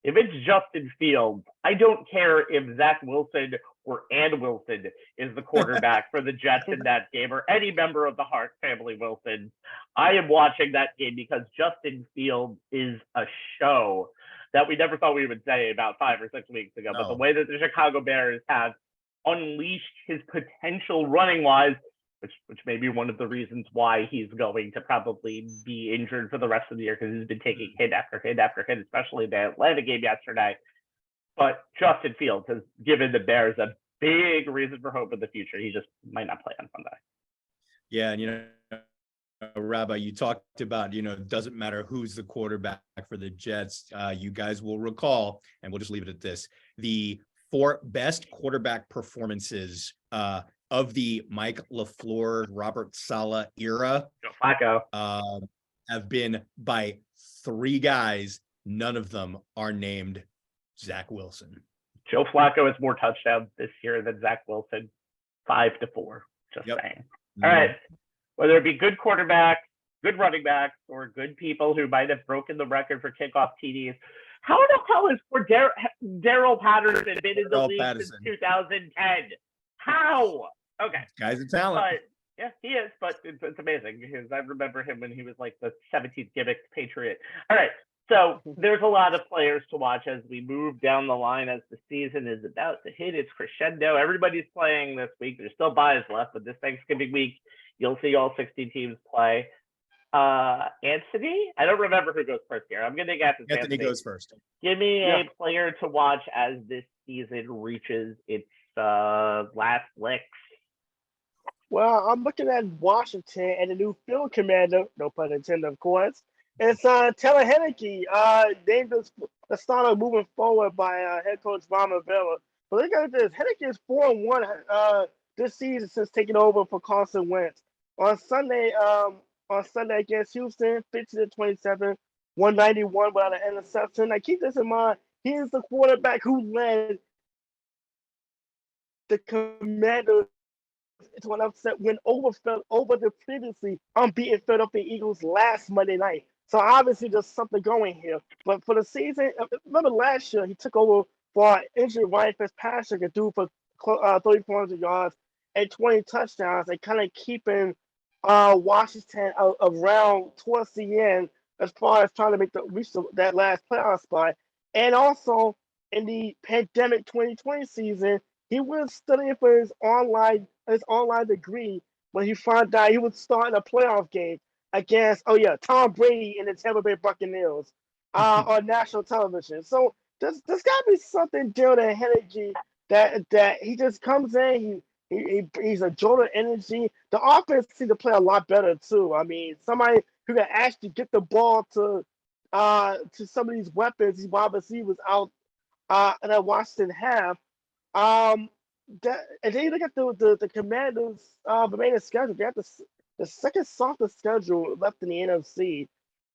if it's Justin Fields, I don't care if Zach Wilson or Ann Wilson is the quarterback for the Jets in that game, or any member of the Hart family Wilson. I am watching that game because Justin Fields is a show that we never thought we would say about 5 or 6 weeks ago. No. But the way that the Chicago Bears have unleashed his potential running-wise, which may be one of the reasons why he's going to probably be injured for the rest of the year, because he's been taking hit after hit after hit, especially the Atlanta game yesterday. But Justin Fields has given the Bears a big reason for hope in the future. He just might not play on Sunday. Yeah, and Rabbi, you talked about, it doesn't matter who's the quarterback for the Jets. You guys will recall, and we'll just leave it at this, the 4 best quarterback performances of the Mike LaFleur, Robert Saleh era have been by 3 guys. None of them are named Zach Wilson. Joe Flacco has more touchdowns this year than Zach Wilson, 5-4. Just saying. All right. Whether it be good quarterbacks, good running backs, or good people who might have broken the record for kickoff TDs, how the hell has Daryl Patterson been in the league since 2010? How? Okay. Guy's a talent. But, yeah, he is, but it's amazing because I remember him when he was like the 17th gimmick Patriot. All right. So there's a lot of players to watch as we move down the line as the season is about to hit its crescendo. Everybody's playing this week. There's still buys left, but this Thanksgiving week, you'll see all 16 teams play. Anthony? I don't remember who goes first here. I'm going to guess it's Anthony goes first. Give me a player to watch as this season reaches its last licks. Well, I'm looking at Washington and the new field commander, no pun intended, of course. It's Taylor Henneke, named the starter moving forward by head coach Ron Rivera. But look at this. Henneke is 4-1 this season since taking over for Carson Wentz. On Sunday against Houston, 15-27, 191 without an interception. Now keep this in mind. He is the quarterback who led the Commanders to an upset win over the previously unbeaten Philadelphia Eagles last Monday night. So obviously there's something going here. But for the season, remember last year he took over for injured Ryan Fitzpatrick and threw for 3,400 yards and 20 touchdowns, and kind of keeping Washington around towards the end as far as trying to reach that last playoff spot. And also in the pandemic 2020 season, he was studying for his online degree when he found out he was starting a playoff game against Tom Brady and the Tampa Bay Buccaneers on national television. So there's got to be something dealing with Heineke that he just comes in, he's a jolt of energy. The offense seems to play a lot better too. I mean, somebody who can actually get the ball to some of these weapons these wide receivers out that Washington have. And then you look at the Commanders' remaining schedule. They have the second softest schedule left in the NFC.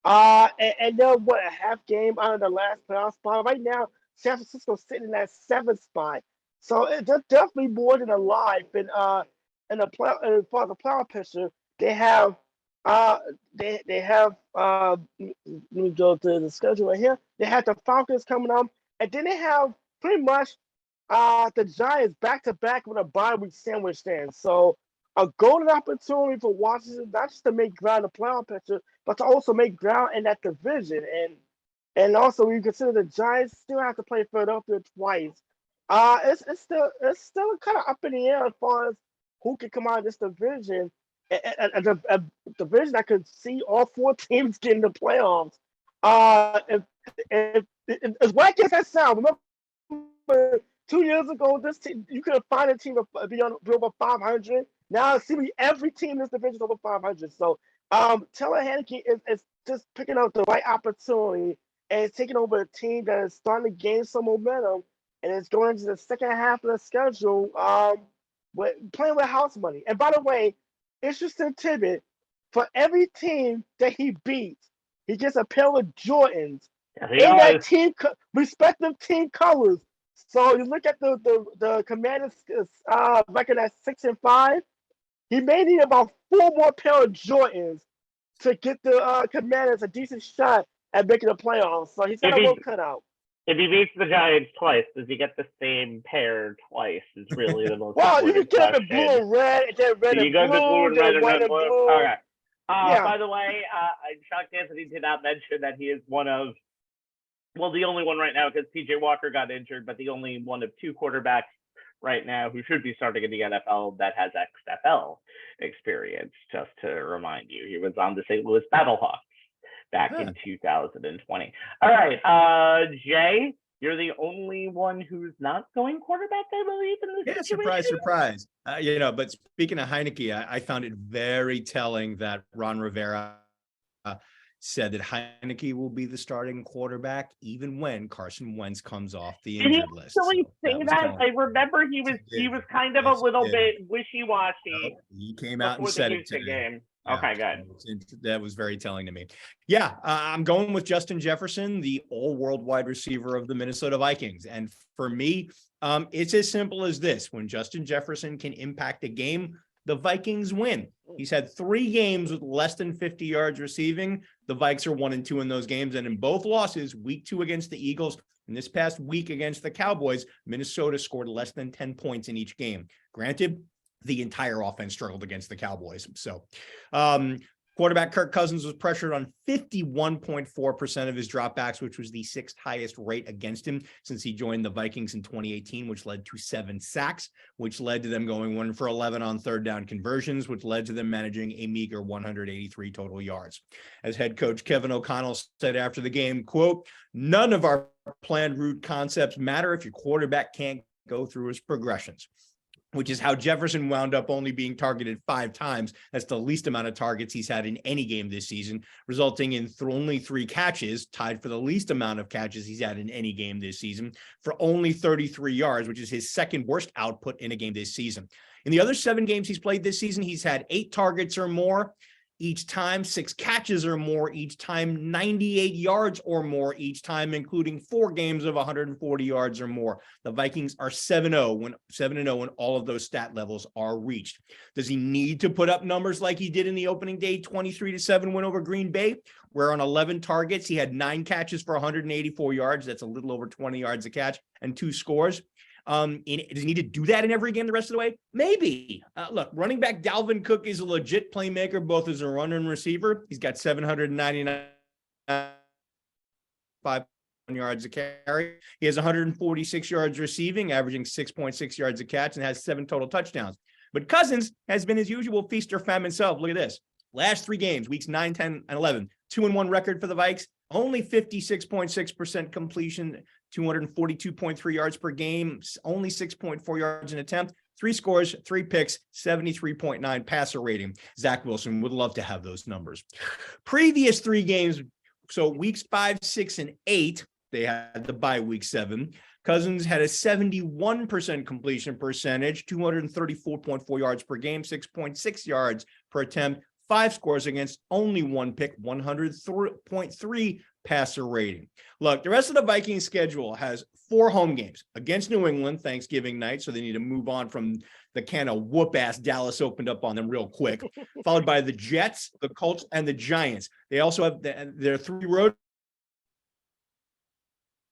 And they're a half game out of the last playoff spot. Right now, San Francisco's sitting in that 7th spot. So they're definitely more than alive. And in the playoff picture, they have let me go to the schedule right here. They have the Falcons coming up, and then they have pretty much the Giants back to back with a bye week sandwich in. So a golden opportunity for Washington, not just to make ground in the playoff picture, but to also make ground in that division. And also, when you consider the Giants still have to play Philadelphia twice, it's still kind of up in the air as far as who can come out of this division. A division that could see all 4 teams get in the playoffs. As wacky as that sounds, remember 2 years ago, this team you could have found a team be over 500. Now it seems like every team in this division is over 500. So Taylor Heineke is just picking up the right opportunity and taking over a team that is starting to gain some momentum, and it's going into the second half of the schedule playing with house money. And by the way, interesting tidbit, for every team that he beats, he gets a pair of Jordans in that team respective team colors. So you look at the Commanders record at 6-5. He may need about 4 more pair of Jordans to get the Commanders a decent shot at making the playoffs. So he's got a work cut out. If he beats the Giants twice, does he get the same pair twice? Is really the most well, you important can get question. The blue and red, and then red so and blue, blue and red and red and blue. Okay. Yeah. By the way, I'm shocked Anthony did not mention that he is one of, the only one right now because P.J. Walker got injured, but the only one of 2 quarterbacks right now who should be starting in the NFL that has XFL experience. Just to remind you, he was on the St. Louis Battlehawks back in 2020. All right, Jay, you're the only one who's not going quarterback, I believe, in this situation. Surprise. But speaking of Heineke, I found it very telling that Ron Rivera said that Heineke will be the starting quarterback even when Carson Wentz comes off the injured list. Did he say that? I remember he was kind of a little bit wishy-washy. He came out and said it today. Game. Okay, good. That was very telling to me. Yeah, I'm going with Justin Jefferson, the all-world wide receiver of the Minnesota Vikings. And for me, it's as simple as this. When Justin Jefferson can impact a game, the Vikings win. He's had 3 games with less than 50 yards receiving. The Vikes are 1-2 in those games. And in both losses, week 2 against the Eagles and this past week against the Cowboys, Minnesota scored less than 10 points in each game. Granted, the entire offense struggled against the Cowboys. So quarterback Kirk Cousins was pressured on 51.4% of his dropbacks, which was the 6th highest rate against him since he joined the Vikings in 2018, which led to 7 sacks, which led to them going 1 for 11 on 3rd down conversions, which led to them managing a meager 183 total yards. As head coach Kevin O'Connell said after the game, quote, "None of our planned route concepts matter if your quarterback can't go through his progressions," which is how Jefferson wound up only being targeted 5 times. That's the least amount of targets he's had in any game this season, resulting in only 3 catches, tied for the least amount of catches he's had in any game this season, for only 33 yards, which is his 2nd worst output in a game this season. In the other 7 games he's played this season, he's had 8 targets or more. each time, 6 catches or more each time, 98 yards or more each time, including 4 games of 140 yards or more. The Vikings are 7-0 when all of those stat levels are reached. Does he need to put up numbers like he did in the opening day 23-7 win over Green Bay, where on 11 targets, he had 9 catches for 184 yards. That's a little over 20 yards a catch and 2 scores. Does he need to do that in every game the rest of the way? Maybe. Look, running back Dalvin Cook is a legit playmaker, both as a runner and receiver. He's got 799 yards a carry. He has 146 yards receiving, averaging 6.6 yards a catch, and has 7 total touchdowns. But Cousins has been his usual feast or famine self. Look at this. Last 3 games, weeks 9, 10, and 11, 2-1 record for the Vikes, only 56.6% completion, 242.3 yards per game, only 6.4 yards an attempt, 3 scores, 3 picks, 73.9 passer rating. Zach Wilson would love to have those numbers. Previous 3 games, so weeks 5, 6, and 8, they had the bye week 7. Cousins had a 71% completion percentage, 234.4 yards per game, 6.6 yards per attempt, 5 scores against only 1 pick, 100.3 passer rating. Look, the rest of the Vikings schedule has 4 home games against New England Thanksgiving night, so they need to move on from the kind of whoop-ass Dallas opened up on them real quick, followed by the Jets, the Colts, and the Giants. They also have their 3 road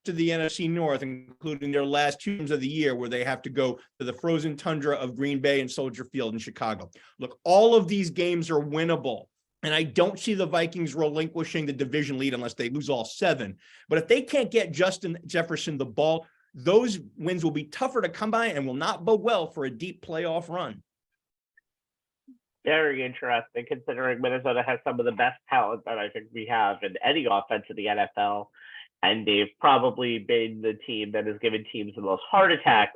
to the NFC North, including their last 2 games of the year, where they have to go to the frozen tundra of Green Bay and Soldier Field in Chicago. Look, all of these games are winnable, and I don't see the Vikings relinquishing the division lead unless they lose all 7. But if they can't get Justin Jefferson the ball, those wins will be tougher to come by and will not bode well for a deep playoff run. Very interesting, considering Minnesota has some of the best talent that I think we have in any offense in the NFL. And they've probably been the team that has given teams the most heart attacks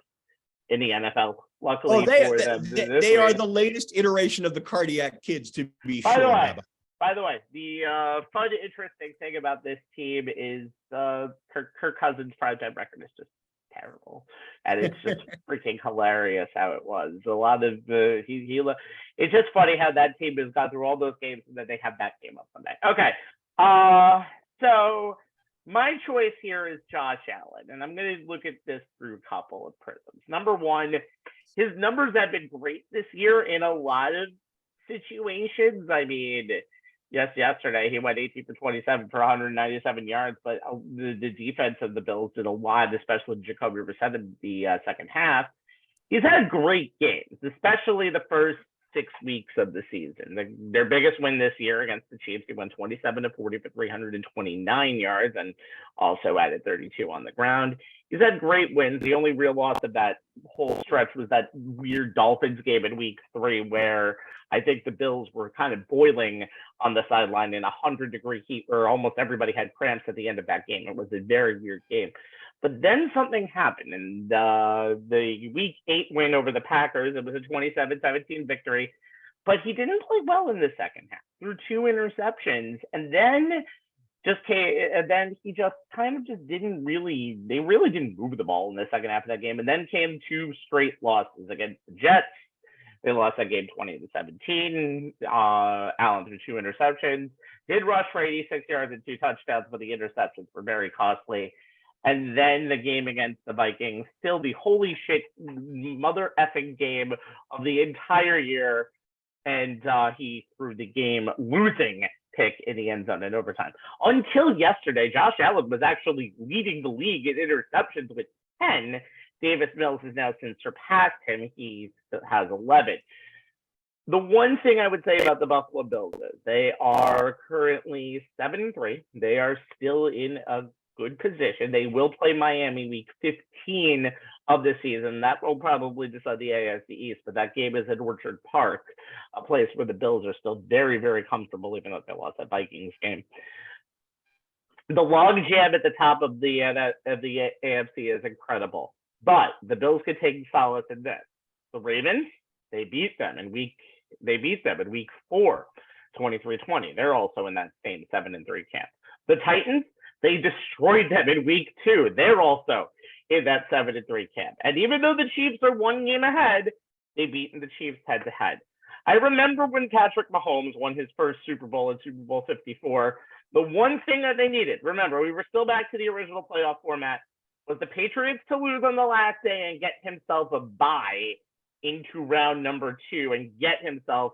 in the NFL. Luckily for them, they are the latest iteration of the cardiac kids, to be sure. By the way, the fun, interesting thing about this team is Kirk Cousins' primetime record is just terrible, and it's just freaking hilarious how it was. A lot of it's just funny how that team has gone through all those games and then they have that game up Sunday. Okay, so my choice here is Josh Allen, and I'm going to look at this through a couple of prisms. Number one, his numbers have been great this year in a lot of situations. I mean, yes, yesterday he went 18 for 27 for 197 yards, but the defense of the Bills did a lot, especially Jacoby Brissett in the second half. He's had great games, especially the first 6 weeks of the season. Their biggest win this year against the Chiefs, he went 27-40 for 329 yards and also added 32 on the ground. He's had great wins. The only real loss of that whole stretch was that weird Dolphins game in week 3, where I think the Bills were kind of boiling on the sideline in 100-degree heat, where almost everybody had cramps at the end of that game. It was a very weird game. But then something happened, and the Week 8 win over the Packers, it was a 27-17 victory, but he didn't play well in the second half. Threw 2 interceptions, and then he just kind of just didn't really, they really didn't move the ball in the second half of that game, and then came 2 straight losses against the Jets. They lost that game 20-17. Allen threw 2 interceptions, did rush for 86 yards and 2 touchdowns, but the interceptions were very costly. And then the game against the Vikings, still the holy shit mother effing game of the entire year. And he threw the game losing pick in the end zone in overtime. Until yesterday, Josh Allen was actually leading the league in interceptions with 10. Davis Mills has now since surpassed him. He has 11. The one thing I would say about the Buffalo Bills is they are currently 7-3. They are still in a good position. They will play Miami week 15 of the season. That will probably decide the AFC East, but that game is at Orchard Park, a place where the Bills are still very, very comfortable, even though they lost that Vikings game. The log jam at the top of the AFC is incredible, but the Bills could take solace in this. The Ravens, they beat them in week 4, 23-20. They're also in that same 7-3 camp. The Titans, they destroyed them in week 2. They're also in that 7-3 camp. And even though the Chiefs are 1 game ahead, they've beaten the Chiefs head-to-head. I remember when Patrick Mahomes won his first Super Bowl in Super Bowl 54, the one thing that they needed, remember, we were still back to the original playoff format, was the Patriots to lose on the last day and get himself a bye into round number 2 and get himself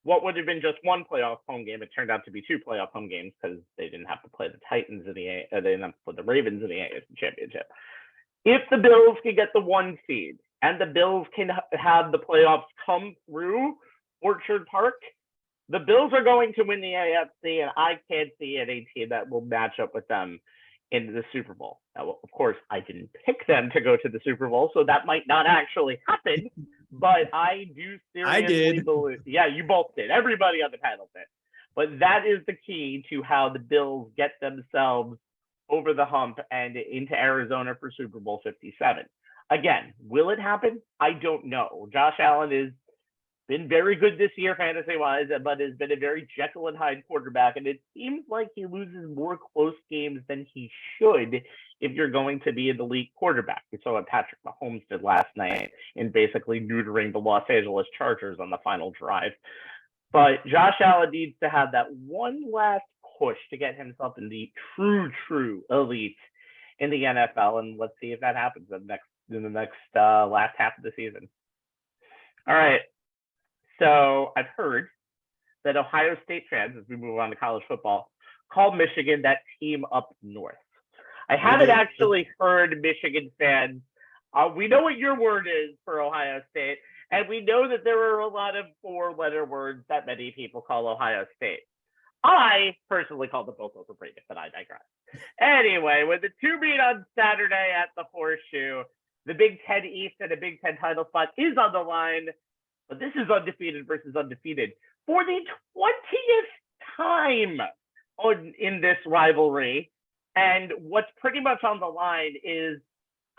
what would have been just one playoff home game. It turned out to be 2 playoff home games because they didn't have to play the Titans in they didn't have to play the Ravens in the AFC Championship. If the Bills can get the 1 seed and the Bills can have the playoffs come through Orchard Park, the Bills are going to win the AFC, and I can't see any team that will match up with them in the Super Bowl. Now, of course, I didn't pick them to go to the Super Bowl, so that might not actually happen, but I do seriously believe. Yeah, you both did. Everybody on the panel did. But that is the key to how the Bills get themselves over the hump and into Arizona for Super Bowl 57. Again, will it happen? I don't know. Josh Allen has been very good this year fantasy-wise, but has been a very Jekyll and Hyde quarterback, and it seems like he loses more close games than he should if you're going to be an elite quarterback. We saw what Patrick Mahomes did last night in basically neutering the Los Angeles Chargers on the final drive. But Josh Allen needs to have that one last push to get himself in the true elite in the NFL, and let's see if that happens in the next last half of the season. All right. So I've heard that Ohio State fans, as we move on to college football, call Michigan that team up north. I haven't actually heard Michigan fans. We know what your word is for Ohio State, and we know that there are a lot of 4-letter words that many people call Ohio State. I personally call them both overrated, but I digress. Anyway, with the 2 meet on Saturday at the Horseshoe, the Big Ten East and the Big Ten title spot is on the line. But this is undefeated versus undefeated for the 20th time in this rivalry. And what's pretty much on the line is,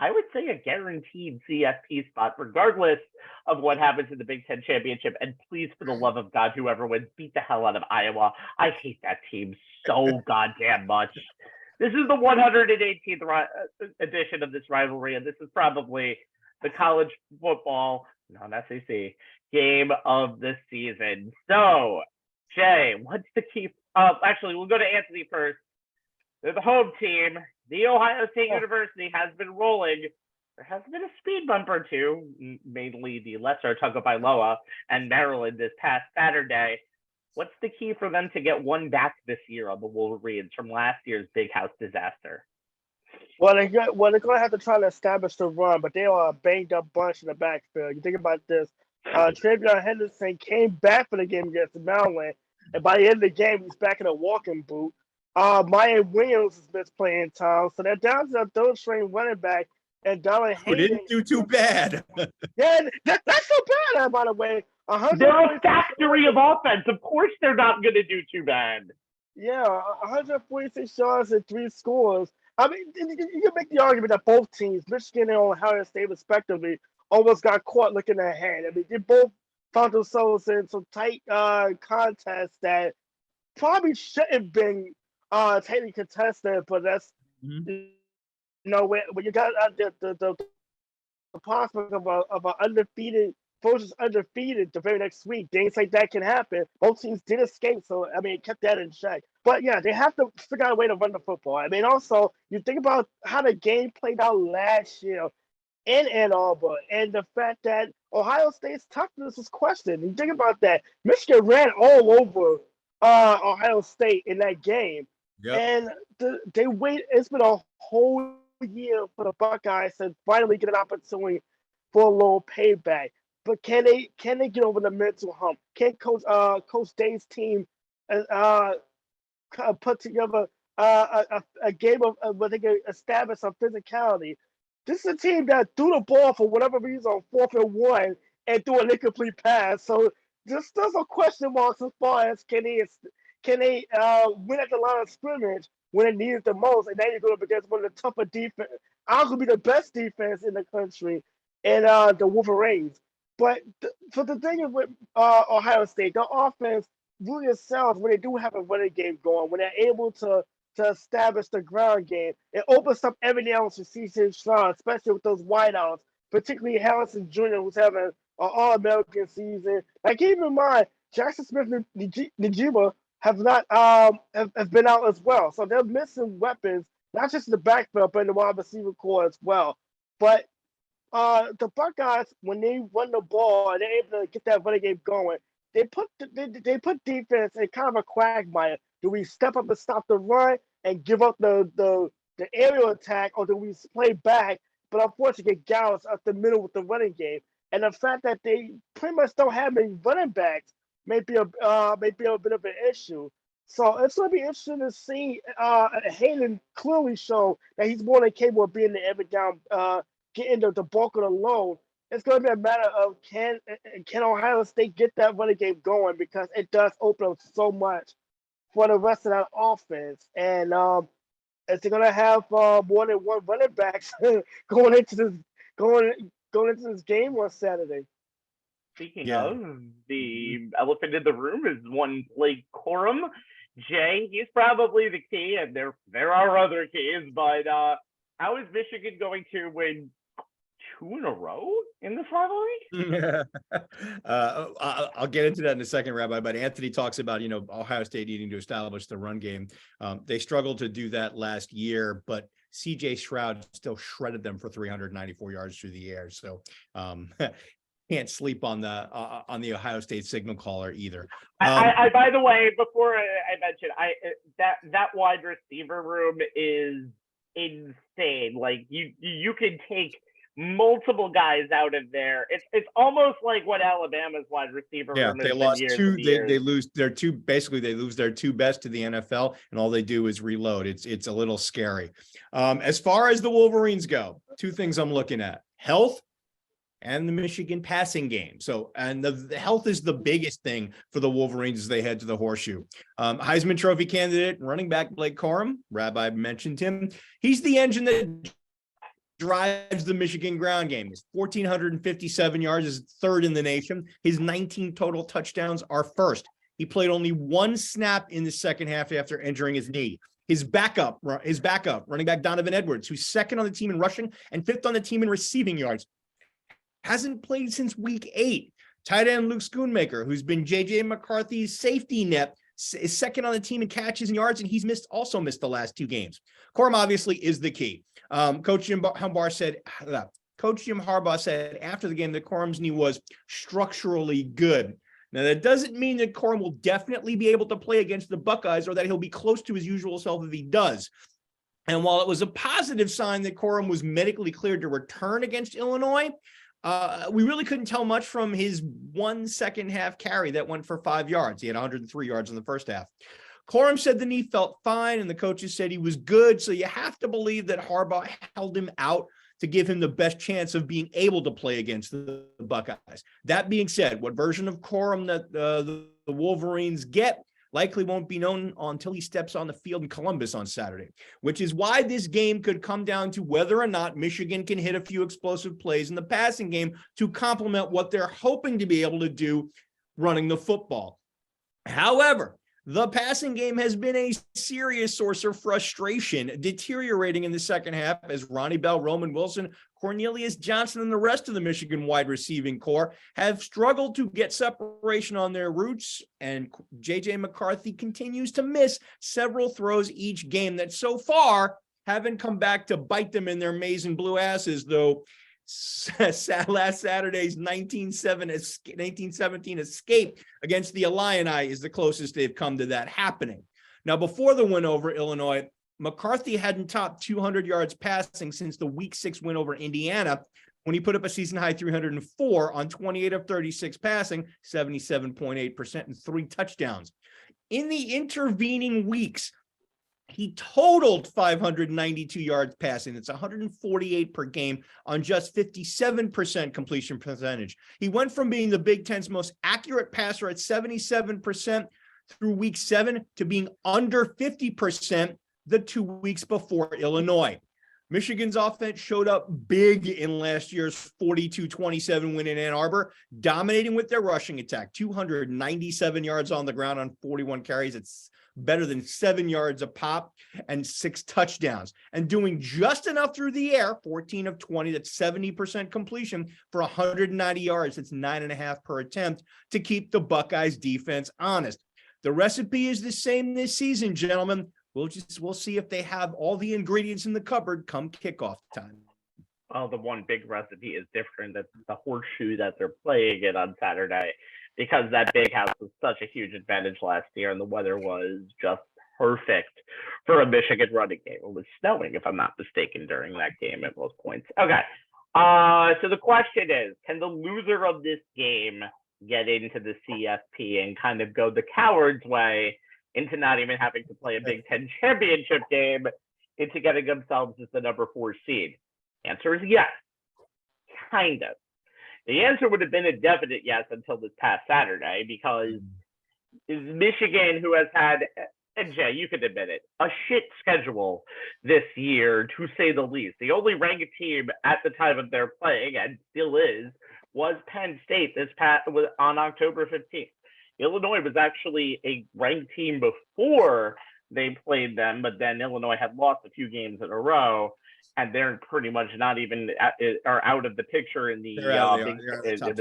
I would say, a guaranteed CFP spot, regardless of what happens in the Big Ten Championship. And please, for the love of God, whoever wins, beat the hell out of Iowa. I hate that team so goddamn much. This is the 118th edition of this rivalry, and this is probably the college football, non-SEC, game of the season. So, Jay, what's the key? Actually, we'll go to Anthony first. They're the home team. The Ohio State University has been rolling. There has been a speed bump or two, mainly the lesser Tagovailoa and Maryland this past Saturday. What's the key for them to get one back this year on the Wolverines from last year's Big House disaster? Well, they're going to have to try to establish the run, but they are a banged-up bunch in the backfield. You think about this. Travion Henderson came back for the game against Maryland, and by the end of the game, he's back in a walking boot. Maya Williams has missed playing time, so they're down to a third-string running back, and Donald Who didn't do too bad. Yeah, that's so bad, by the way. They're a factory of offense. Of course they're not going to do too bad. Yeah, 146 yards and 3 scores. I mean, you can make the argument that both teams, Michigan and Ohio State respectively, almost got caught looking ahead. I mean, they both found themselves in some tight contests that probably shouldn't have been tightly contested, but that's, you know, when you got the prospect of an undefeated versus undefeated the very next week, things like that can happen. Both teams did escape, so I mean, it kept that in check. But yeah, they have to figure out a way to run the football. I mean, also you think about how the game played out last year in Ann Arbor, and the fact that Ohio State's toughness was questioned. You think about that. Michigan ran all over Ohio State in that game, and they wait. It's been a whole year for the Buckeyes to finally get an opportunity for a little payback. But can they get over the mental hump? Can Coach Day's team put together a game of where they can establish some physicality? This is a team that threw the ball for whatever reason on 4th and 1 and threw an incomplete pass. So there's some question marks as far as can they win at the line of scrimmage when it needs the most, and then you go up against one of the tougher defense, arguably the best defense in the country, and the Wolverines. But for the thing is with Ohio State, the offense really excels when they do have a running game going, when they're able to establish the ground game. It opens up everything else for CJ Stroud, especially with those wideouts, particularly Harrison Jr., who's having All-American season. Like, keep in mind, Jackson Smith and Najima have not have been out as well. So they're missing weapons, not just in the backfield, but in the wide receiver core as well. But the Buckeyes, when they run the ball and they're able to get that running game going, they put defense in kind of a quagmire. Do we step up and stop the run and give up the aerial attack, or do we play back? But unfortunately, get Gallows up the middle with the running game. And the fact that they pretty much don't have many running backs may be a bit of an issue. So it's going to be interesting to see. Hayden clearly showed that he's more than capable of being the every down, getting the bulk of the load. It's going to be a matter of can Ohio State get that running game going, because it does open up so much for the rest of that offense. And is it going to have more than one running backs going into this game on Saturday? Speaking of, the elephant in the room is one Blake Corum. Jay, he's probably the key, and there are other keys, but how is Michigan going to win 2 in a row in this rivalry? I'll get into that in a second, Rabbi, but Anthony talks about, Ohio State needing to establish the run game. They struggled to do that last year, but CJ Stroud still shredded them for 394 yards through the air. So can't sleep on the Ohio State signal caller either. I by the way, before I mentioned, that wide receiver room is insane. Like you can take multiple guys out of there. It's almost like what Alabama's wide receiver room is. They lost two. They lose their two. Basically, they lose their 2 best to the NFL, and all they do is reload. It's a little scary. As far as the Wolverines go, 2 things I'm looking at: health and the Michigan passing game. So, and the health is the biggest thing for the Wolverines as they head to the Horseshoe. Heisman Trophy candidate, running back Blake Corum, Rabbi mentioned him. He's the engine that drives the Michigan ground game. His 1,457 yards is 3rd in the nation. His 19 total touchdowns are 1st. He played only 1 snap in the second half after injuring his knee. His backup, running back Donovan Edwards, who's 2nd on the team in rushing and 5th on the team in receiving yards, hasn't played since week 8. Tight end Luke Schoonmaker, who's been J.J. McCarthy's safety net, is 2nd on the team in catches and yards, and he's also missed the last 2 games. Corum obviously is the key. Coach Jim Harbaugh said after the game that Corum's knee was structurally good. Now, that doesn't mean that Corum will definitely be able to play against the Buckeyes, or that he'll be close to his usual self if he does. And while it was a positive sign that Corum was medically cleared to return against Illinois, we really couldn't tell much from his 1 second half carry that went for 5 yards. He had 103 yards in the first half. Corum said the knee felt fine, and the coaches said he was good. So you have to believe that Harbaugh held him out to give him the best chance of being able to play against the Buckeyes. That being said, what version of Corum that the Wolverines get likely won't be known until he steps on the field in Columbus on Saturday, which is why this game could come down to whether or not Michigan can hit a few explosive plays in the passing game to complement what they're hoping to be able to do running the football. However, the passing game has been a serious source of frustration, deteriorating in the second half as Ronnie Bell, Roman Wilson, Cornelius Johnson, and the rest of the Michigan wide receiving core have struggled to get separation on their routes, and J.J. McCarthy continues to miss several throws each game that so far haven't come back to bite them in their maize and blue asses, though last Saturday's 1917 escape against the Illini is the closest they've come to that happening. Now, before the win over Illinois, McCarthy hadn't topped 200 yards passing since the Week 6 win over Indiana, when he put up a season-high 304 on 28 of 36 passing, 77.8%, and 3 touchdowns. In the intervening weeks, he totaled 592 yards passing. That's 148 per game on just 57% completion percentage. He went from being the Big Ten's most accurate passer at 77% through week 7 to being under 50% the 2 weeks before Illinois. Michigan's offense showed up big in last year's 42-27 win in Ann Arbor, dominating with their rushing attack, 297 yards on the ground on 41 carries. It's better than 7 yards a pop and 6 touchdowns, and doing just enough through the air, 14 of 20, that's 70% completion for 190 yards. That's 9.5 per attempt to keep the Buckeyes defense honest. The recipe is the same this season, gentlemen. We'll see if they have all the ingredients in the cupboard come kickoff time. Well, the one big recipe is different. That's the horseshoe that they're playing it on Saturday, because that big house was such a huge advantage last year, and the weather was just perfect for a Michigan running game. It was snowing, if I'm not mistaken, during that game at most points. Okay. So the question is, can the loser of this game get into the CFP and kind of go the coward's way into not even having to play a Big Ten championship game, into getting themselves as the number 4 seed? Answer is yes, kind of. The answer would have been a definite yes until this past Saturday, because Michigan, who has had, and Jay, you can admit it, a shit schedule this year, to say the least. The only ranked team at the time of their playing, and still is, was Penn State on October 15th. Illinois was actually a ranked team before they played them, but then Illinois had lost a few games in a row, and they're pretty much not even are out of the picture in the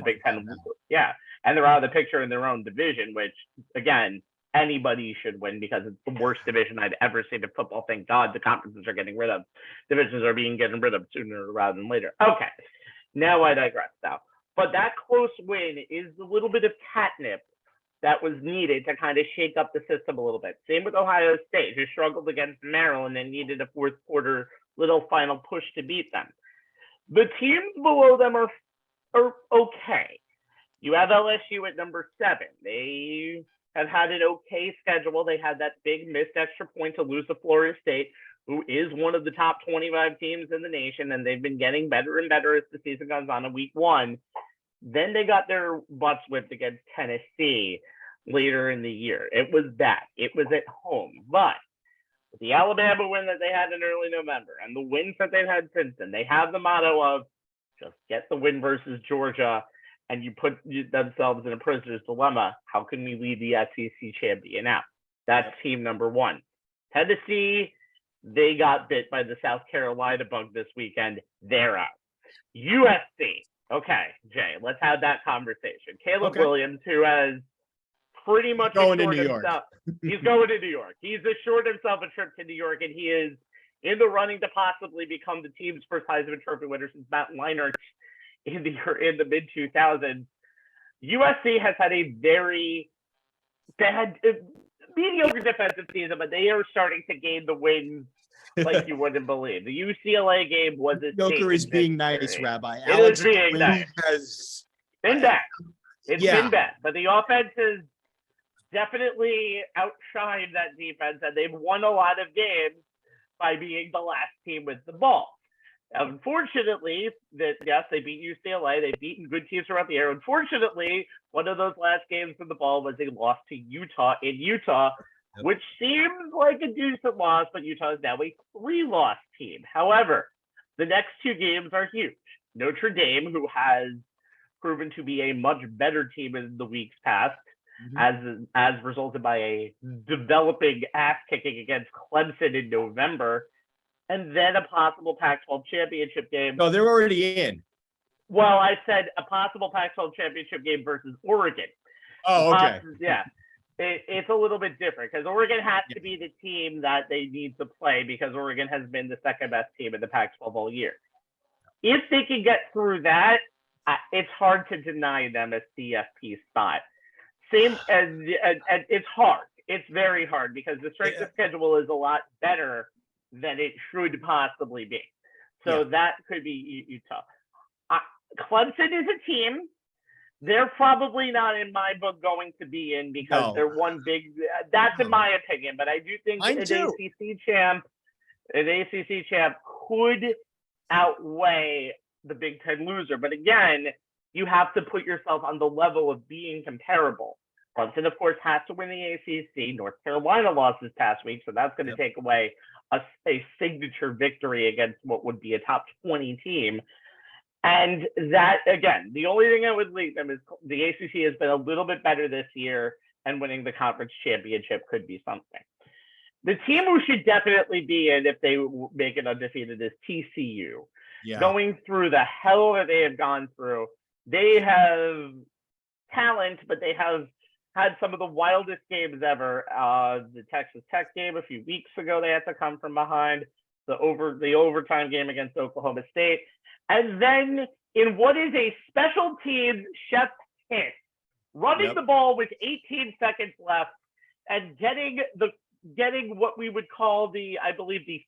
Big Ten. Yeah, and they're out of the picture in their own division, which, again, anybody should win, because it's the worst division I'd ever seen in football. Thank God the conferences are getting rid of. Divisions are being getting rid of sooner rather than later. Okay, now I digress now. But that close win is a little bit of catnip that was needed to kind of shake up the system a little bit. Same with Ohio State, who struggled against Maryland and needed a fourth quarter little final push to beat them. The teams below them are okay. You have LSU at number 7. They have had an okay schedule. They had that big missed extra point to lose to Florida State, who is one of the top 25 teams in the nation, and they've been getting better and better as the season goes on in week 1. Then they got their butts whipped against Tennessee later in the year. It was bad. It was at home. But with the Alabama win that they had in early November and the wins that they've had since then, they have the motto of just get the win versus Georgia, and you put themselves in a prisoner's dilemma. How can we lead the SEC champion out? That's team number 1. Tennessee, they got bit by the South Carolina bug this weekend. They're out. USC. Okay, Jay, let's have that conversation. Caleb Williams, who has pretty much going to New York. He's going to New York. He's assured himself a trip to New York, and he is in the running to possibly become the team's first Heisman Trophy winner since Matt Leinart in the mid-2000s. USC has had a very bad, mediocre defensive season, but they are starting to gain the wins like you wouldn't believe. The UCLA game was a Joker is being nice, Rabbi. It is being nice. Has been bad. It's been bad, but the offense has definitely outshined that defense, and they've won a lot of games by being the last team with the ball. Unfortunately, yes, they beat UCLA. They've beaten good teams throughout the year. Unfortunately, one of those last games with the ball was a loss to Utah in Utah, which seems like a decent loss, but Utah is now a 3-loss team. However, the next 2 games are huge. Notre Dame, who has proven to be a much better team in the weeks past, as resulted by a developing ass kicking against Clemson in November, and then a possible Pac-12 championship game. No, they're already in. Well, I said a possible Pac-12 championship game versus Oregon. Oh, okay. Yeah. It's a little bit different, because Oregon has to be the team that they need to play, because Oregon has been the second best team in the Pac-12 all year. If they can get through that, it's hard to deny them a CFP spot. Same as it's hard. It's very hard, because the strength of schedule is a lot better than it should possibly be. So that could be Utah. Clemson is a team. They're probably not, in my book, going to be in, because they're one big. That's in my opinion, but I do think an ACC champ could outweigh the Big Ten loser. But again, you have to put yourself on the level of being comparable. Clemson, of course, has to win the ACC. North Carolina lost this past week, so that's going to take away a signature victory against what would be a top 20 team. And that, again, the only thing I would leave them is the ACC has been a little bit better this year, and winning the conference championship could be something. The team who should definitely be in if they make it undefeated is TCU. Yeah. Going through the hell that they have gone through, they have talent, but they have had some of the wildest games ever. The Texas Tech game a few weeks ago, they had to come from behind. The overtime game against Oklahoma State. And then in what is a special teams chef's kiss, running the ball with 18 seconds left and getting what we would call the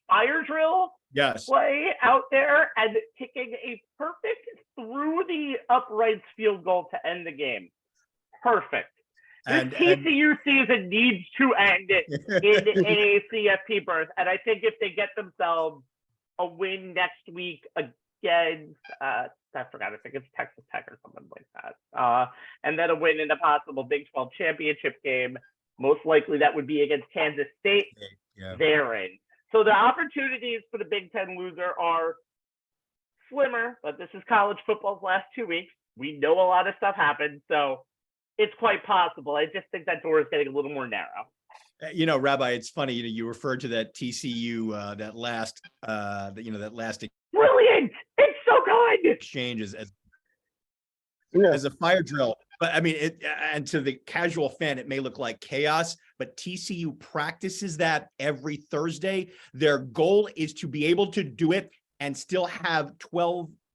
fire drill play out there and kicking a perfect through the uprights field goal to end the game. Perfect. This TCU season needs to end in a CFP berth. And I think if they get themselves a win next week against, I forgot, I think it's Texas Tech or something like that. And then a win in a possible Big 12 championship game. Most likely that would be against Kansas State. They're in. So the opportunities for the Big Ten loser are slimmer, but this is college football's last 2 weeks. We know a lot of stuff happened, so it's quite possible. I just think that door is getting a little more narrow. Rabbi, it's funny, you referred to that TCU, that last brilliant. It's so good. Exchanges as a fire drill. But I mean, and to the casual fan, it may look like chaos, but TCU practices that every Thursday. Their goal is to be able to do it and still have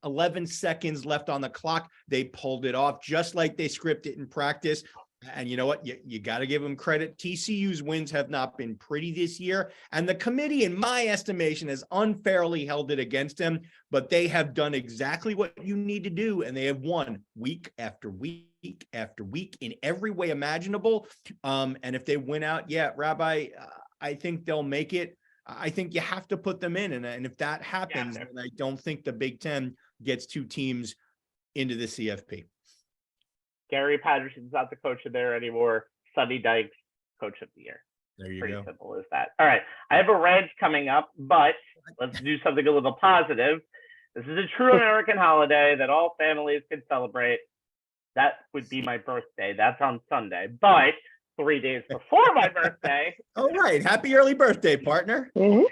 11 seconds left on the clock. They pulled it off just like they scripted it in practice. And you know what? You got to give them credit. TCU's wins have not been pretty this year. And the committee, in my estimation, has unfairly held it against them. But they have done exactly what you need to do. And they have won week after week after week in every way imaginable. And if they win out, Rabbi, I think they'll make it. I think you have to put them in. And if that happens, then I don't think the Big Ten gets two teams into the CFP. Gary Patterson's not the coach of there anymore. Sonny Dykes, coach of the year. There you Pretty go. simple as that. All right. I have a rant coming up, but let's do something a little positive. This is a true American holiday that all families can celebrate. That would be my birthday. That's on Sunday. But 3 days before my birthday. All right. Happy early birthday, partner. 3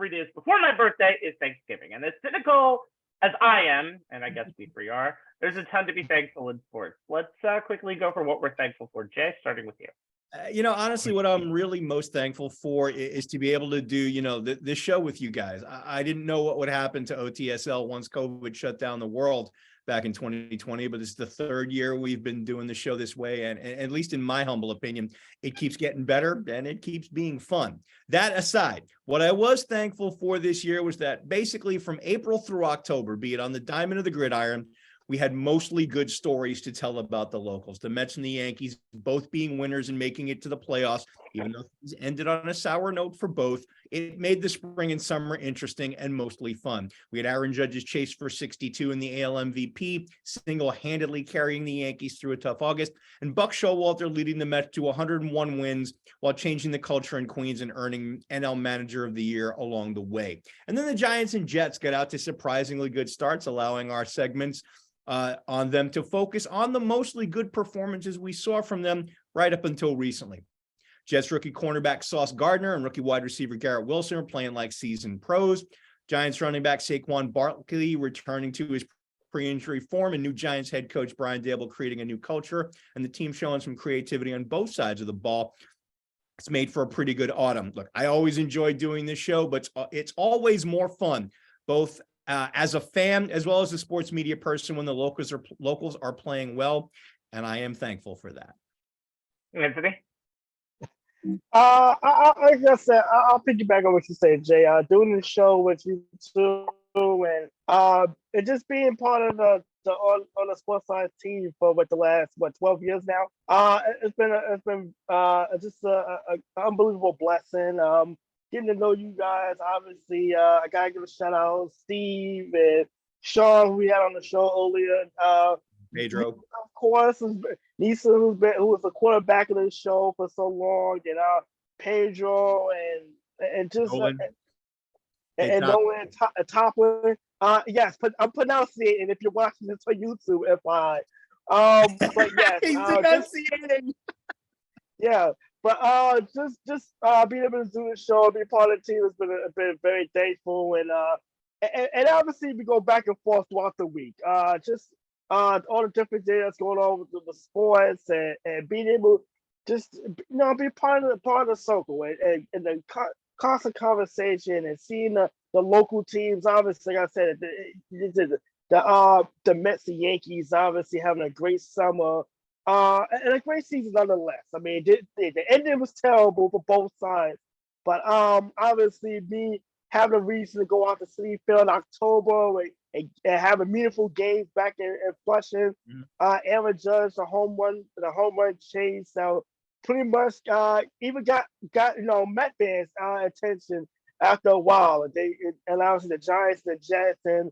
days before my birthday is Thanksgiving. And as cynical as I am, and I guess we three are, there's a ton to be thankful in sports. Let's quickly go for what we're thankful for. Jay, starting with you. Honestly, what I'm really most thankful for is to be able to do, this show with you guys. I didn't know what would happen to OTSL once COVID shut down the world back in 2020, but it's the third year we've been doing the show this way. And at least in my humble opinion, it keeps getting better and it keeps being fun. That aside, what I was thankful for this year was that basically from April through October, be it on the diamond or the gridiron, we had mostly good stories to tell about the locals. The Mets and the Yankees both being winners and making it to the playoffs, even though things ended on a sour note for both. It made the spring and summer interesting and mostly fun. We had Aaron Judge's chase for 62 in the AL MVP, single-handedly carrying the Yankees through a tough August, and Buck Showalter leading the Mets to 101 wins while changing the culture in Queens and earning NL Manager of the Year along the way. And then the Giants and Jets got out to surprisingly good starts, allowing our segments on them to focus on the mostly good performances we saw from them right up until recently. Jets rookie cornerback Sauce Gardner and rookie wide receiver Garrett Wilson are playing like seasoned pros. Giants running back Saquon Barkley returning to his pre-injury form, and new Giants head coach Brian Daboll creating a new culture, and the team showing some creativity on both sides of the ball. It's made for a pretty good autumn. Look, I always enjoy doing this show, but it's always more fun, both as a fan as well as a sports media person, when the locals are playing well, and I am thankful for that. Anthony? Like I said, I'll piggyback on what you said, Jay. Doing the show with you too, and it just being part of the on the sports science team for the last 12 years now. It's been just an unbelievable blessing. Getting to know you guys, obviously, I gotta give a shout out Steve and Sean, who we had on the show earlier. Pedro, of course, Nisa, who was the quarterback of the show for so long, and Pedro and just Nolan. and Nolan Toppler. Yes, but I'm pronouncing, if you're watching this on YouTube, if I, but yes, He's enunciating. yeah, but just being able to do the show, be part of the team has been very thankful, and obviously we go back and forth throughout the week. Just all the different things that's going on with the sports, and being able just be part of the circle, and the constant conversation, and seeing the local teams. Obviously, like I said, the Mets and Yankees obviously having a great summer. And a great season nonetheless. I mean, the ending was terrible for both sides, but obviously me having a reason to go out to Citi Field in October and have a meaningful games back in Flushing. Aaron Judge, the home run chase. So pretty much even got Met fans attention after a while. And obviously the Giants, the Jets, and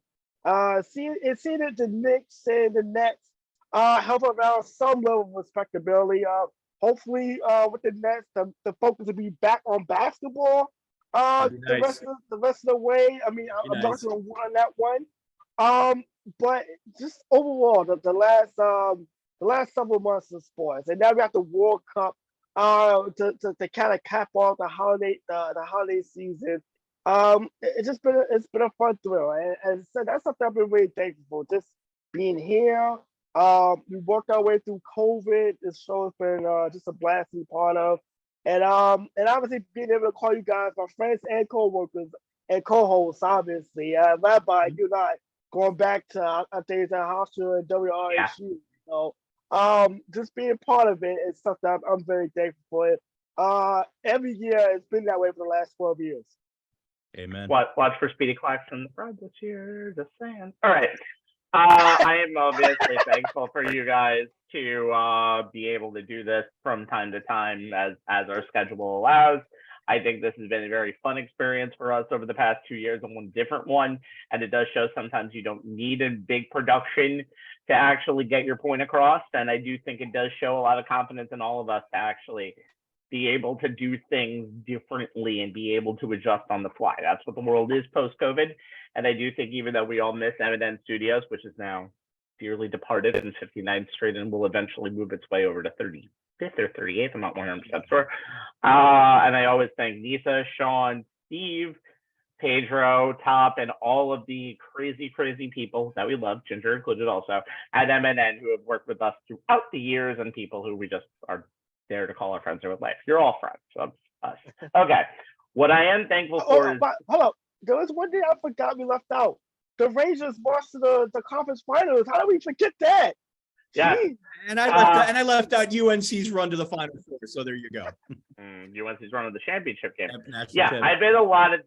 seeing that the Knicks and the Nets help around some level of respectability. Hopefully, with the Nets, the focus will be back on basketball. The rest of the way. I mean, I'm not going to win on that one. But just overall, the last several months of sports, and now we have the World Cup to kind of cap off the holiday season. It's been a fun thrill, and so that's something I've been really thankful for. Just being here. We worked our way through COVID. This show has been just a blast to be part of, and obviously being able to call you guys my friends and co-workers and co-hosts. Obviously, Rabbi, you and I going back to I think it's at Hofstra and WRHU. Yeah. So, just being part of it is something I'm very thankful for. Every year it's been that way for the last 12 years. Amen. Watch for Speedy Clacks in the front this year. Just saying. All right. I am obviously thankful for you guys to be able to do this from time to time as our schedule allows. I think this has been a very fun experience for us over the past 2 years, and one different one. And it does show sometimes you don't need a big production to actually get your point across. And I do think it does show a lot of confidence in all of us to actually be able to do things differently and be able to adjust on the fly. That's what the world is post-COVID. And I do think even though we all miss M&N Studios, which is now dearly departed in 59th Street and will eventually move its way over to 35th or 38th, I'm not 100% sure. And I always thank Nisa, Sean, Steve, Pedro, Top, and all of the crazy, crazy people that we love, Ginger included also, at M&N who have worked with us throughout the years, and people who we just are there to call our friends with life. You're all friends, so us. Okay. What I am thankful for is... Hold up. There was one thing I forgot we left out. The Rangers marched to the conference finals. How do we forget that? Yeah. And I left out UNC's run to the Final Four, so there you go. UNC's run to the championship game. Yeah, I've had a lot of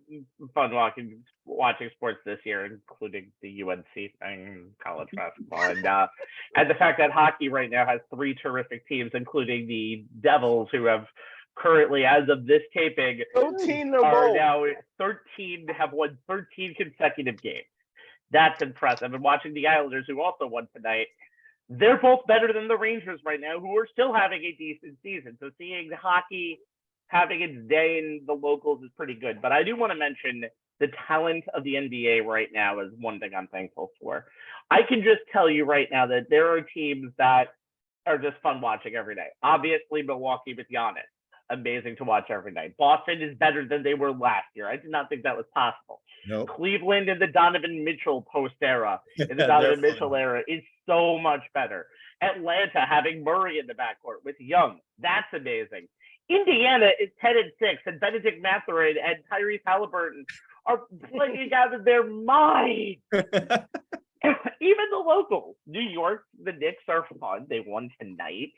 fun watching sports this year, including the UNC thing, college basketball, and the fact that hockey right now has 3 terrific teams, including the Devils, who have currently, as of this taping, 13 are now 13, have won 13 consecutive games. That's impressive. And watching the Islanders, who also won tonight, they're both better than the Rangers right now, who are still having a decent season. So seeing hockey having its day in the locals is pretty good. But I do want to mention the talent of the NBA right now is one thing I'm thankful for. I can just tell you right now that there are teams that are just fun watching every day. Obviously, Milwaukee with Giannis, amazing to watch every night. Boston is better than they were last year. I did not think that was possible. Nope. Cleveland in the Donovan Mitchell post era, in the Donovan Mitchell era, is so much better. Atlanta having Murray in the backcourt with Young, that's amazing. Indiana is 10-6, and Benedict Mathurin and Tyrese Halliburton are playing out of their mind. Even the locals, New York, the Knicks are fun. They won tonight.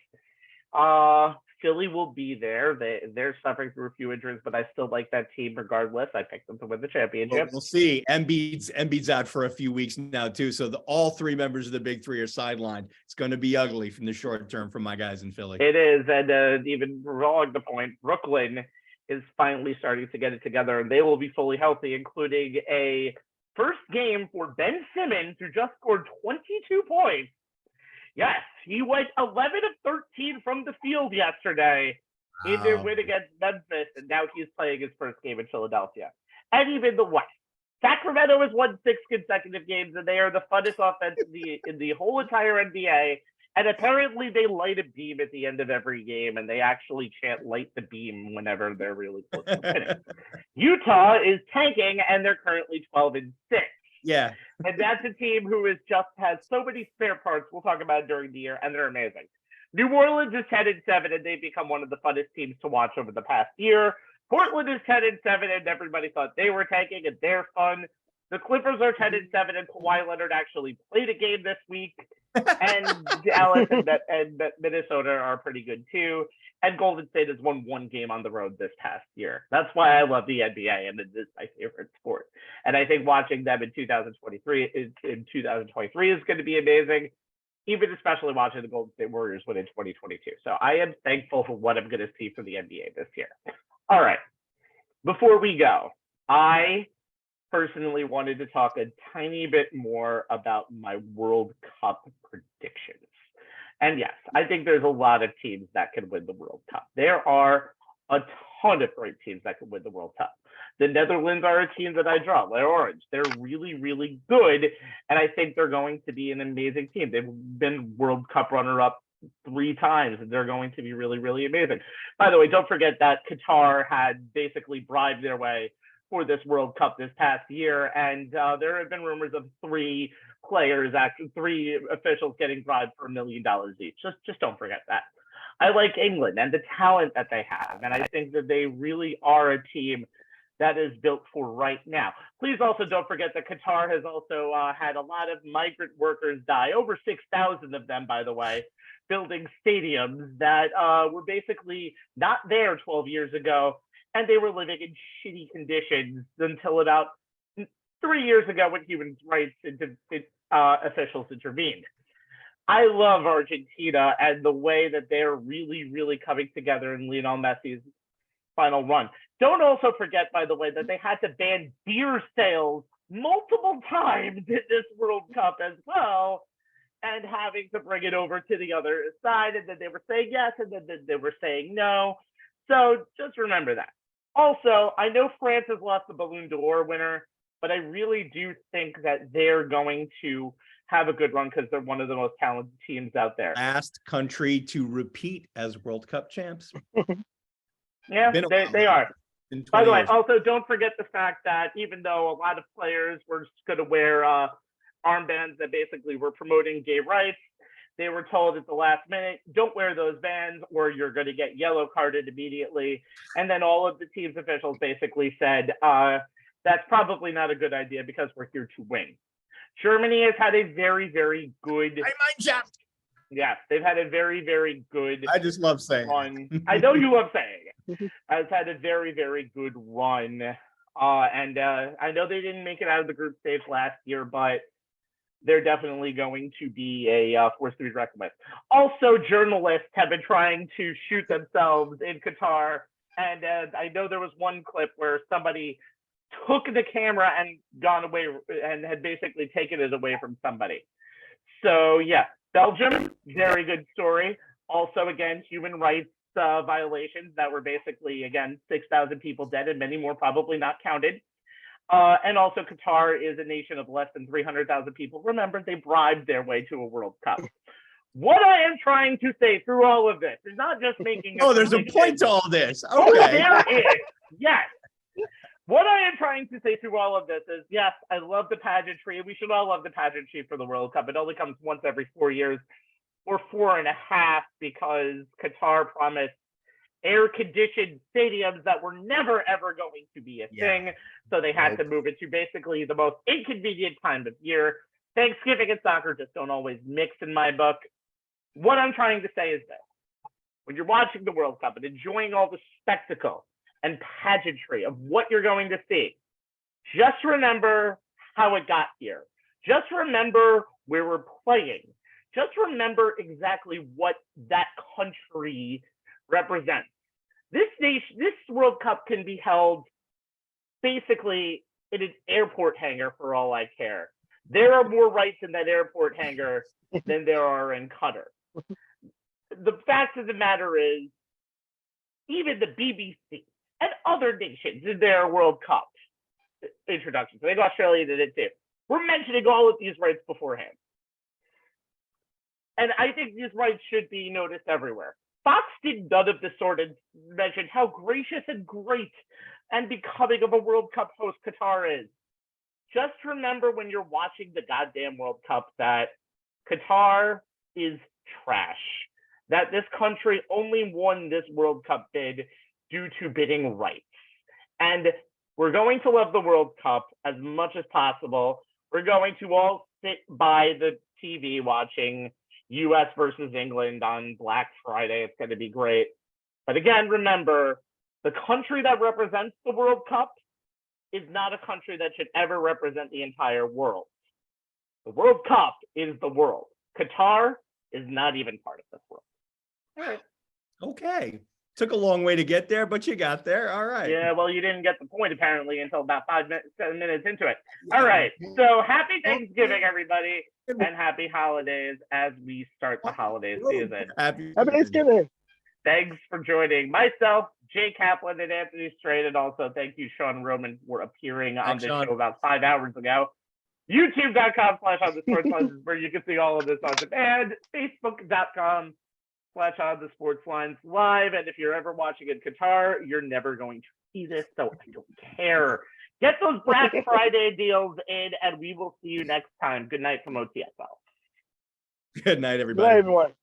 Philly will be there. They're suffering through a few injuries, but I still like that team regardless. I picked them to win the championship. We'll see. Embiid's out for a few weeks now too, so all 3 members of the Big Three are sidelined. It's going to be ugly from the short term for my guys in Philly. It is, and even drawing the point, Brooklyn is finally starting to get it together, and they will be fully healthy, including a first game for Ben Simmons, who just scored 22 points. Yes, he went 11 of 13 from the field yesterday. in their Wow. win against Memphis, and now he's playing his first game in Philadelphia. And even the West. Sacramento has won 6 consecutive games, and they are the funnest offense in the whole entire NBA. And apparently they light a beam at the end of every game, and they actually chant "light the beam" whenever they're really close to winning. Utah is tanking, and they're currently 12-6. Yeah. And that's a team who has so many spare parts we'll talk about during the year, and they're amazing. New Orleans is 10-7, and they've become one of the funnest teams to watch over the past year. Portland is 10-7, and everybody thought they were tanking, and they're fun. The Clippers are 10-7, and Kawhi Leonard actually played a game this week. And Dallas and Minnesota are pretty good too. And Golden State has won 1 game on the road this past year. That's why I love the NBA, and it is my favorite sport. And I think watching them in 2023 is going to be amazing, even especially watching the Golden State Warriors win in 2022. So I am thankful for what I'm going to see for the NBA this year. All right. Before we go, I personally wanted to talk a tiny bit more about my World Cup predictions. And yes, I think there's a lot of teams that can win the World Cup. There are a ton of great teams that can win the World Cup. The Netherlands are a team that I draw. They're orange. They're really, really good. And I think they're going to be an amazing team. They've been World Cup runner-up 3 times, and they're going to be really, really amazing. By the way, don't forget that Qatar had basically bribed their way for this World Cup this past year, and there have been rumors of 3 officials getting bribed for $1 million each. Just don't forget that. I like England and the talent that they have, and I think that they really are a team that is built for right now. Please also don't forget that Qatar has also had a lot of migrant workers die, over 6,000 of them, by the way, building stadiums that were basically not there 12 years ago, and they were living in shitty conditions until about 3 years ago when human rights officials intervened. I love Argentina and the way that they're really, really coming together in Lionel Messi's final run. Don't also forget, by the way, that they had to ban beer sales multiple times in this World Cup as well, and having to bring it over to the other side, and then they were saying yes, and then they were saying no. So just remember that. Also, I know France has lost the Ballon d'Or winner, but I really do think that they're going to have a good run because they're one of the most talented teams out there. Last country to repeat as World Cup champs. Yeah, they are. By the way, years. also don't forget the fact that even though a lot of players were going to wear armbands that basically were promoting gay rights, they were told at the last minute, don't wear those bands or you're going to get yellow carded immediately. And then all of the team's officials basically said, that's probably not a good idea because we're here to win. Germany has had a very, very good. Yes, they've had a very, very good. I just love saying run. I know you love saying it. Has had a very, very good run. And I know they didn't make it out of the group stage last year, but they're definitely going to be a force to be reckoned with. Also, journalists have been trying to shoot themselves in Qatar. And I know there was one clip where somebody took the camera and gone away and had basically taken it away from somebody. So, yeah, Belgium, very good story. Also, again, human rights violations that were basically, again, 6,000 people dead and many more probably not counted. And also Qatar is a nation of less than 300,000 people. Remember, they bribed their way to a World Cup. What I am trying to say through all of this is not just making there's a point to all this. Okay. Oh, there is. Yes. What I am trying to say through all of this is, yes, I love the pageantry. We should all love the pageantry for the World Cup. It only comes once every 4 years or 4.5 because Qatar promised air-conditioned stadiums that were never, ever going to be a thing. So they had to move it to basically the most inconvenient time of year. Thanksgiving and soccer just don't always mix in my book. What I'm trying to say is this. When you're watching the World Cup and enjoying all the spectacle and pageantry of what you're going to see, just remember how it got here. Just remember where we're playing. Just remember exactly what that country represents. This World Cup can be held basically in an airport hangar for all I care. There are more rights in that airport hangar than there are in Qatar. The fact of the matter is, even the BBC and other nations in their World Cup introductions. I think Australia did it too. We're mentioning all of these rights beforehand. And I think these rights should be noticed everywhere. Fox did none of this sort and mentioned how gracious and great and becoming of a World Cup host Qatar is. Just remember when you're watching the goddamn World Cup that Qatar is trash. That this country only won this World Cup bid due to bidding rights. And we're going to love the World Cup as much as possible. We're going to all sit by the TV watching US versus England on Black Friday. It's going to be great. But again, remember, the country that represents the World Cup is not a country that should ever represent the entire world. The World Cup is the world. Qatar is not even part of this world. All right. Okay. Took a long way to get there, but you got there. All right. Yeah, well, you didn't get the point apparently until about 7 minutes into it. All right. So happy Thanksgiving, everybody, and happy holidays as we start the holiday season. Happy Thanksgiving. Thanks for joining myself, Jay Kaplan, and Anthony Strait, and also thank you, Sean Roman, for appearing on this show about 5 hours ago. YouTube.com/OnTheSportsLines is where you can see all of this on demand. Facebook.com/OnTheSportsLines live. And if you're ever watching in Qatar, you're never going to see this, so I don't care. Get those Black Friday deals in, and we will see you next time. Good night from OTSL. Good night, everybody. Good night, everyone.